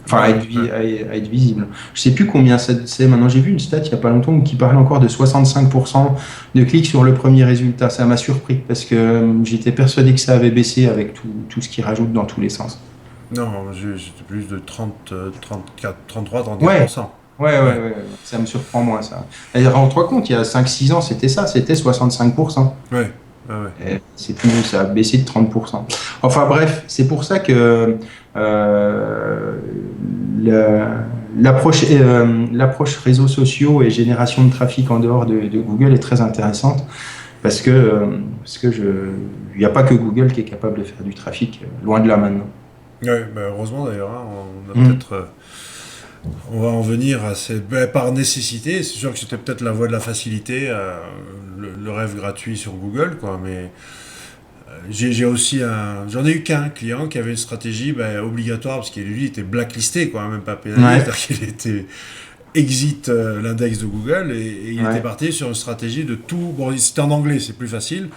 Enfin, Ouais, ouais. à être visible. Je sais plus combien c'est maintenant. J'ai vu une stat il y a pas longtemps qui parlait encore de 65% de clics sur le premier résultat. Ça m'a surpris parce que j'étais persuadé que ça avait baissé avec tout ce qu'ils rajoutent dans tous les sens. Non, c'était plus de 30, 34, 33, Ouais, 34%. ouais, ouais, Ouais, ouais, ouais. Ça me surprend moins ça. Et rends-toi compte, il y a 5-6 ans, c'était ça, c'était 65%. ouais, ouais, ouais. Et c'est plus, ça a baissé de 30%. Enfin bref, c'est pour ça que euh, l'approche réseaux sociaux et génération de trafic en dehors de Google est très intéressante parce que il n'y a pas que Google qui est capable de faire du trafic, loin de là maintenant. Ouais, bah heureusement d'ailleurs, hein, on a Mm. peut-être. On va en venir à par nécessité. C'est sûr que c'était peut-être la voie de la facilité, le rêve gratuit sur Google, quoi. Mais j'ai aussi j'en ai eu qu'un client qui avait une stratégie obligatoire parce qu'il lui était blacklisté, quoi, hein, même pas pénalisé, Ouais, c'est-à-dire qu'il était exit l'index de Google et il était ouais, parti sur une stratégie de tout. Bon, c'était en anglais, c'est plus facile,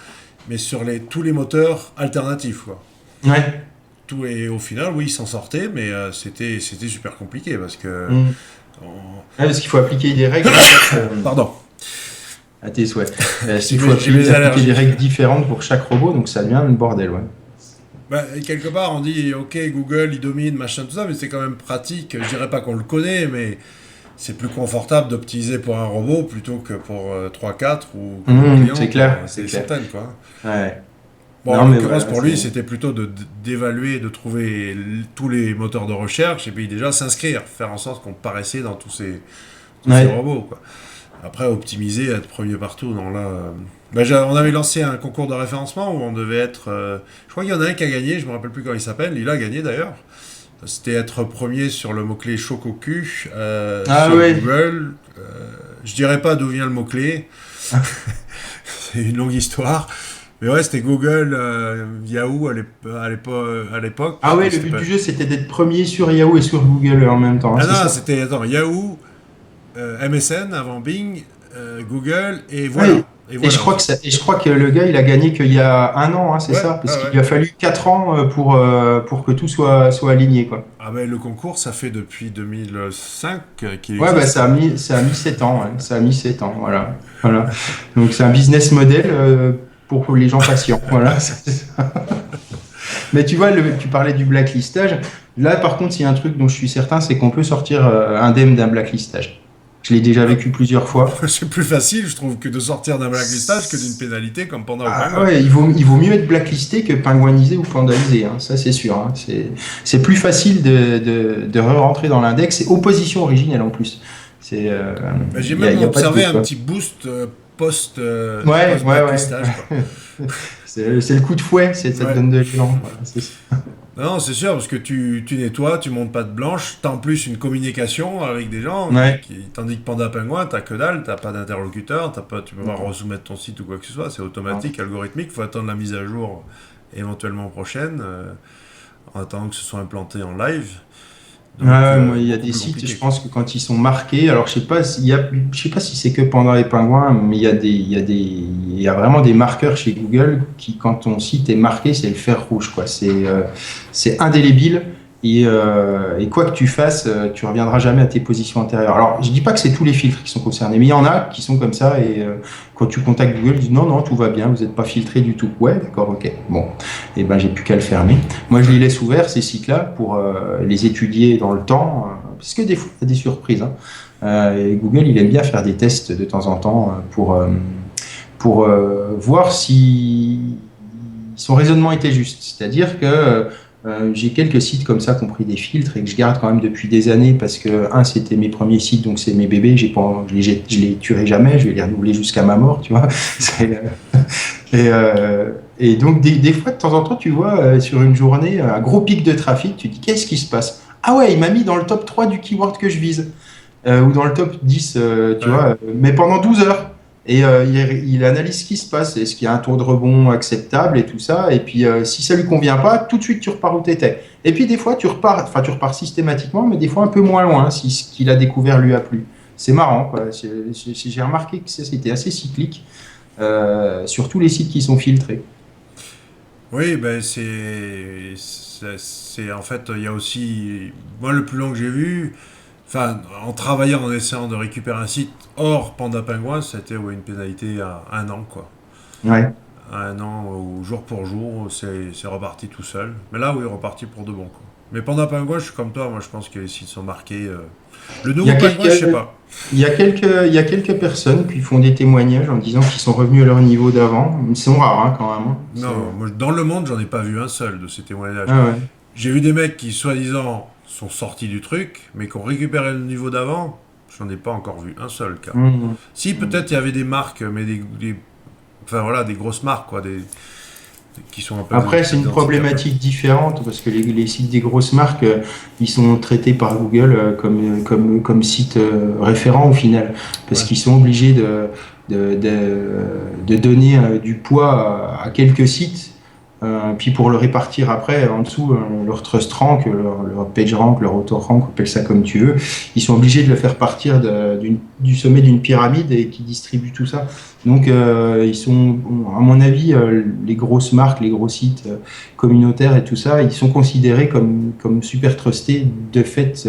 mais sur tous les moteurs alternatifs, quoi. ouais. Tout et au final, oui, il s'en sortait, mais c'était super compliqué parce que Mm. on- Ouais, parce qu'il faut appliquer des règles en fait, pardon. à tes souhaits. J'ai Il faut j'ai mes appliquer des allergies. règles différentes pour chaque robot, donc ça devient le bordel, ouais. Et quelque part, on dit, ok, Google, il domine, machin, tout ça, mais c'est quand même pratique. Je dirais pas qu'on le connaît, mais c'est plus confortable d'optimiser pour un robot plutôt que pour 3-4 ou que nos clients C'est pour clair, c'est des clair. centaines, quoi. Ouais. Bon, en Non, mais l'occurrence, voilà, pour lui, c'est. c'était plutôt d'évaluer, de trouver tous les moteurs de recherche et puis déjà s'inscrire, faire en sorte qu'on paraissait dans tous ces Ouais. robots, quoi. Après, optimiser, être premier partout, non, là. On avait lancé un concours de référencement où on devait être. Je crois qu'il y en a un qui a gagné, je me rappelle plus comment il s'appelle, il a gagné d'ailleurs. C'était être premier sur le mot-clé choc au cul Ah sur ouais. Google. Je dirais pas d'où vient le mot-clé, c'est une longue histoire. Mais ouais, c'était Google, Yahoo à l'époque. Ah ouais, le C'était but pas... du jeu, c'était d'être premier sur Yahoo et sur Google en même temps, hein, Ah c'est non, ça? c'était attends, Yahoo, MSN avant Bing, Google, et Oui. voilà. Et Et voilà. je crois que le gars, il a gagné qu'il y a un an, hein, c'est Ouais, ça? Parce ouais, qu'il ouais. lui a fallu 4 ans pour que tout soit aligné, quoi. Ah ben le concours, ça fait depuis 2005 qu'il Ouais, bah, existe. ça a mis 7 ans, ouais. Ça a mis 7 ans, voilà. Voilà. Donc, c'est un business model pour les gens patients, voilà. Mais tu vois, tu parlais du blacklistage. Là, par contre, il y a un truc dont je suis certain, c'est qu'on peut sortir indemne d'un blacklistage. Je l'ai déjà Ah, vécu plusieurs fois. c'est plus facile, je trouve, que de sortir d'un blacklistage que d'une pénalité comme Panda ou Ah Pingouin. ouais, il vaut mieux être blacklisté que pingouinisé ou pandalisé, hein, ça c'est sûr. Hein. C'est plus facile de re-rentrer dans l'index. C'est opposition originelle en plus. Ben, j'ai Il même y a pas de observé doute, un quoi. petit boost Ouais, post ouais, ouais. blacklistage quoi. C'est le coup de fouet, ça te Ouais. donne de l'élan. Voilà, c'est ça. Non, c'est sûr, parce que tu nettoies, tu montes pas de blanche, t'as en plus une communication avec des gens, Ouais. tandis que Panda Pingouin, t'as que dalle, t'as pas d'interlocuteur, tu peux pas Non, resoumettre ton site ou quoi que ce soit, c'est non. automatique, algorithmique, faut attendre la mise à jour éventuellement prochaine, en attendant que ce soit implanté en live, donc Ouais, moi, il y a beaucoup des plus sites, je compliqué quoi. pense que quand ils sont marqués, alors je sais pas je sais pas si c'est que Panda et Pingouin, mais il y a vraiment des marqueurs chez Google qui, quand ton site est marqué, c'est le fer rouge, quoi. C'est indélébile et quoi que tu fasses, tu reviendras jamais à tes positions antérieures. Alors, je dis pas que c'est tous les filtres qui sont concernés, mais il y en a qui sont comme ça et quand tu contactes Google, ils disent non, non, tout va bien, vous n'êtes pas filtré du tout. Ouais, d'accord, ok. Bon, et ben j'ai plus qu'à le fermer. Moi, je les Ouais. laisse ouverts, ces sites-là, pour les étudier dans le temps, parce que des fois, il y a des surprises. Hein. Et Google, il aime bien faire des tests de temps en temps pour voir si son raisonnement était juste. C'est-à-dire que j'ai quelques sites comme ça qui ont pris des filtres et que je garde quand même depuis des années parce que, un, c'était mes premiers sites, donc c'est mes bébés, je les tuerai jamais, je vais les renouveler jusqu'à ma mort, tu vois. C'est, et, euh, et donc, des fois, de temps en temps, tu vois, sur une journée, un gros pic de trafic, tu te dis, qu'est-ce qui se passe? Ah ouais, il m'a mis dans le top 3 du keyword que je vise, ou dans le top 10, tu Ouais. vois, mais pendant 12 heures. Et il analyse ce qui se passe, est-ce qu'il y a un taux de rebond acceptable et tout ça. Et puis, si ça lui convient pas, tout de suite, tu repars où tu étais. Et puis, des fois, tu repars systématiquement, mais des fois un peu moins loin, si ce qu'il a découvert lui a plu. C'est marrant, quoi. J'ai remarqué que c'était assez cyclique sur tous les sites qui sont filtrés. Oui, ben en fait, il y a aussi, moi le plus long que j'ai vu, enfin, en travaillant, en essayant de récupérer un site hors Panda Pingouin, c'était ouais, une pénalité à un an, quoi. Ouais. À un an, ou jour pour jour, c'est reparti tout seul. Mais là, oui, reparti pour de bon, quoi. Mais Panda Pingouin, je suis comme toi, moi je pense que les sites sont marqués. Le Il y nouveau a Pingouin, je sais quelques, pas. il y a quelques personnes qui font des témoignages en disant qu'ils sont revenus à leur niveau d'avant. Ils sont rares, hein, quand même. Hein. Non, moi, dans le monde, j'en ai pas vu un seul de ces témoignages. Ah ouais. J'ai vu des mecs qui, soi-disant, sont sortis du truc, mais qui ont récupéré le niveau d'avant. J'en ai pas encore vu un seul cas. Mmh. Si, Mmh. peut-être il y avait des marques, mais enfin voilà, des grosses marques, quoi, qui sont un peu Après, c'est plus une identifiables. problématique différente parce que les sites des grosses marques, ils sont traités par Google comme sites référents au final parce Ouais. qu'ils sont obligés de, de, de donner du poids à quelques sites. Puis pour le répartir après, en dessous, leur trust rank, leur page rank, leur auto rank, appelle ça comme tu veux, ils sont obligés de le faire partir du sommet d'une pyramide et qui distribue tout ça. Donc ils sont, bon, à mon avis, les grosses marques, les gros sites communautaires et tout ça, ils sont considérés comme super trustés de fait,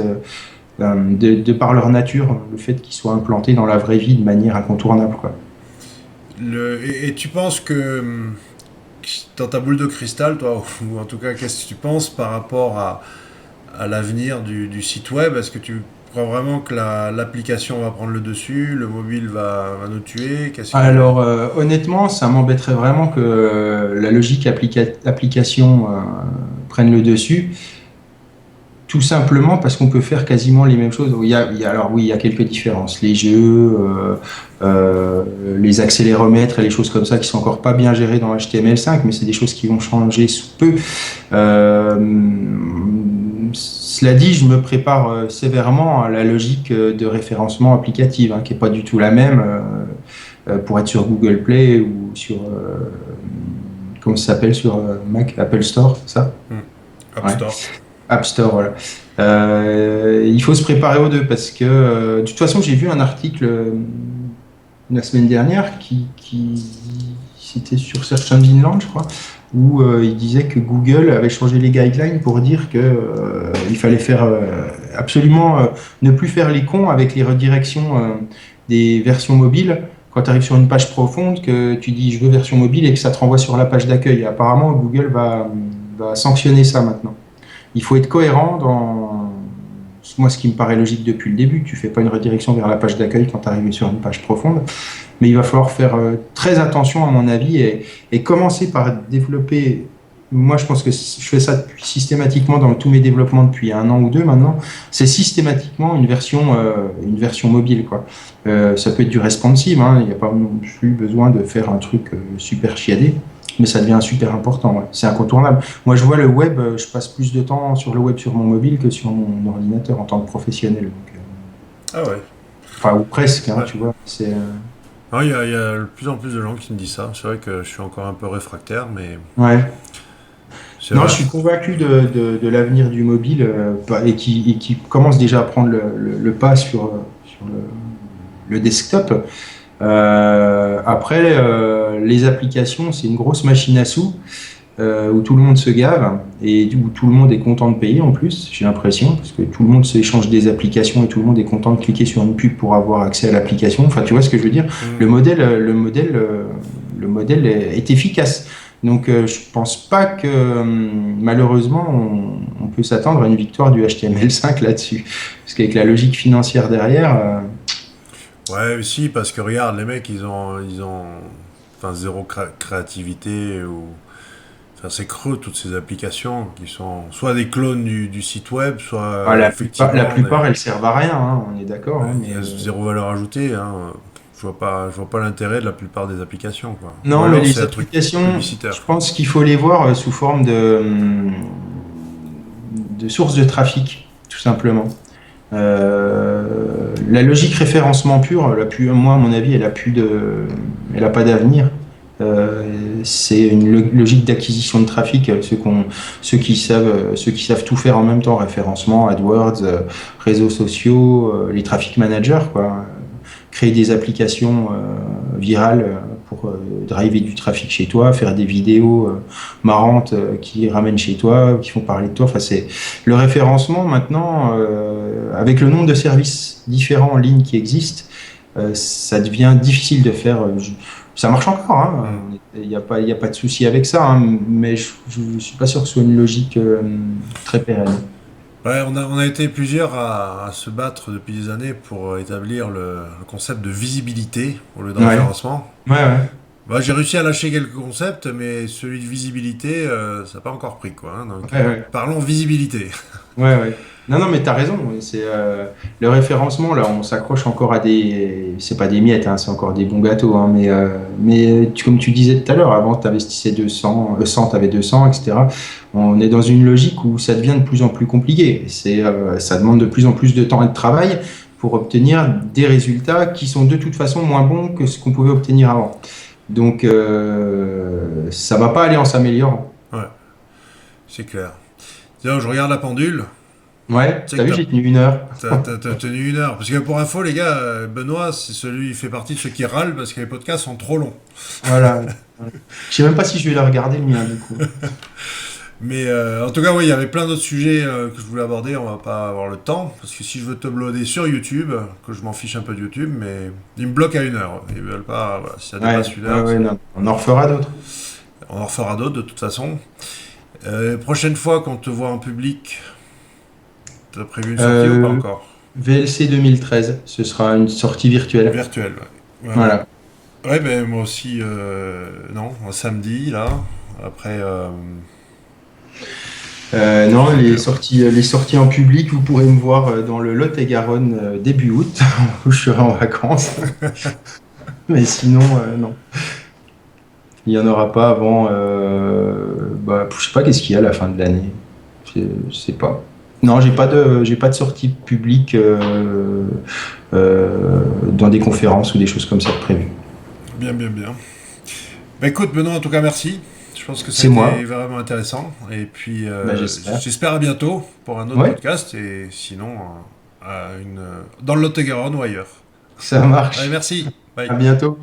de par leur nature, le fait qu'ils soient implantés dans la vraie vie de manière incontournable, quoi. Et tu penses que dans ta boule de cristal, toi, ou en tout cas, qu'est-ce que tu penses par rapport à l'avenir du site web? Est-ce que tu crois vraiment que l'application va prendre le dessus, le mobile va nous tuer? Qu'est-ce que... Alors, honnêtement, ça m'embêterait vraiment que la logique application prenne le dessus, tout simplement parce qu'on peut faire quasiment les mêmes choses. Alors oui, il y a quelques différences. Les jeux, les accéléromètres et les choses comme ça qui sont encore pas bien gérées dans HTML5, mais c'est des choses qui vont changer sous peu. Euh, Cela dit, je me prépare sévèrement à la logique de référencement applicative, hein, qui est pas du tout la même. Pour être sur Google Play ou sur comment ça s'appelle sur Mac, Apple Store, c'est ça? Hmm. App Ouais, Store. App Store, voilà. Il faut se préparer aux deux parce que de toute façon, j'ai vu un article la semaine dernière c'était sur Search Engine Land, je crois, où il disait que Google avait changé les guidelines pour dire que il fallait faire absolument ne plus faire les cons avec les redirections des versions mobiles. Quand tu arrives sur une page profonde, que tu dis je veux version mobile et que ça te renvoie sur la page d'accueil. Apparemment, Google va sanctionner ça maintenant. Il faut être cohérent dans moi, ce qui me paraît logique depuis le début. Tu fais pas une redirection vers la page d'accueil quand tu arrives sur une page profonde. Mais il va falloir faire très attention, à mon avis, et commencer par développer. Moi, je pense que je fais ça systématiquement dans tous mes développements depuis 1 an ou 2 maintenant. C'est systématiquement une version mobile, quoi. Ça peut être du responsive, hein. Il n'y a pas non plus besoin de faire un truc super chiadé, mais ça devient super important. Ouais. C'est incontournable. Moi, je vois le web, je passe plus de temps sur le web sur mon mobile que sur mon ordinateur en tant que professionnel. Donc, Ah ouais. enfin, ou presque, hein, Ouais. tu vois. C'est Non, il y a de plus en plus de gens qui me disent ça. C'est vrai que je suis encore un peu réfractaire, mais ouais. c'est Non, vrai. je suis convaincu de l'avenir du mobile et qui commence déjà à prendre le pas sur le desktop. Après, les applications, c'est une grosse machine à sous où tout le monde se gave et où tout le monde est content de payer en plus, j'ai l'impression, parce que tout le monde s'échange des applications et tout le monde est content de cliquer sur une pub pour avoir accès à l'application. Enfin, tu vois ce que je veux dire? Le Mm. modèle, le modèle, le modèle est efficace. Donc, je pense pas que malheureusement on peut s'attendre à une victoire du HTML5 là-dessus, parce qu'avec la logique financière derrière, Ouais, mais si, parce que regarde, les mecs, ils ont, enfin, zéro créativité ou, enfin, c'est creux toutes ces applications qui sont soit des clones du site web, soit la effectivement plupart elles servent à rien, hein, on est d'accord, hein, il y mais a zéro valeur ajoutée. Hein. Je vois pas l'intérêt de la plupart des applications, quoi. Ou non, mais alors c'est les un truc applications, je publicitaire. pense qu'il faut les voir sous forme de source de trafic, tout simplement. La logique référencement pure, moi, à mon avis, elle a pas d'avenir. Euh, c'est une logique d'acquisition de trafic. Ceux qui savent tout faire en même temps, référencement, AdWords, réseaux sociaux, les traffic managers, quoi. Créer des applications virales pour driver du trafic chez toi, faire des vidéos marrantes qui ramènent chez toi, qui font parler de toi. Enfin, c'est le référencement maintenant, avec le nombre de services différents en ligne qui existent, ça devient difficile de faire. Ça marche encore, hein. Hmm. Il y a pas de souci avec ça, hein, mais je ne suis pas sûr que ce soit une logique très pérenne. Ouais, on a été plusieurs à se battre depuis des années pour établir le concept de visibilité au lieu de Ouais, référencement. ouais, ouais. Bah, j'ai réussi à lâcher quelques concepts, mais celui de visibilité, ça n'a pas encore pris, quoi. Hein. Donc, Ouais, ouais. parlons visibilité. Ouais, ouais. Non, non, mais t'as raison. C'est le référencement là, on s'accroche encore à des, c'est pas des miettes, hein, c'est encore des bons gâteaux, hein, mais comme tu disais tout à l'heure, avant t'investissais 200, 100, t'avais 200, etc. On est dans une logique où ça devient de plus en plus compliqué. Ça demande de plus en plus de temps et de travail pour obtenir des résultats qui sont de toute façon moins bons que ce qu'on pouvait obtenir avant. Donc ça va pas aller en s'améliorant. Ouais, c'est clair. Tiens, je regarde la pendule. Ouais, Tu sais t'as que vu, j'ai tenu 1 heure. t'as tenu 1 heure. Parce que pour info, les gars, Benoît, il fait partie de ceux qui râlent parce que les podcasts sont trop longs. Voilà. Je sais même pas si je vais la regarder le mien du coup. Mais en tout cas, oui, il y avait plein d'autres sujets que je voulais aborder. On va pas avoir le temps. Parce que si je veux te uploader sur YouTube, que je m'en fiche un peu de YouTube, mais ils me bloquent à 1 heure. Ils veulent pas. Voilà, si ça Ouais, dépasse une ouais, heure, ouais, non. On en refera d'autres. on en refera d'autres de toute façon. Prochaine fois qu'on te voit en public, t'as prévu une sortie ou pas Euh, encore? VLC 2013, ce sera une sortie virtuelle. Virtuel, ouais. Ouais, ouais. Voilà. Ouais, ben moi aussi, non, un samedi, là. Après, Non, qu'est-ce que- les sorties en public, vous pourrez me voir dans le Lot-et-Garonne début août, où je serai en vacances. Mais sinon, non. Il n'y en aura pas avant. Je sais pas qu'est-ce qu'il y a à la fin de l'année. Je sais pas. Non, j'ai pas de sortie publique dans des conférences ou des choses comme ça de prévues. Bien, bien, bien. Bah écoute, Benoît, en tout cas, merci. Je pense que ça a C'est été moi. vraiment intéressant. Et puis, Bah, j'espère. j'espère à bientôt pour un autre Ouais, podcast. Et sinon, dans le Lot-et-Garonne ou ailleurs. ça Allez, marche. merci. Bye. À bientôt.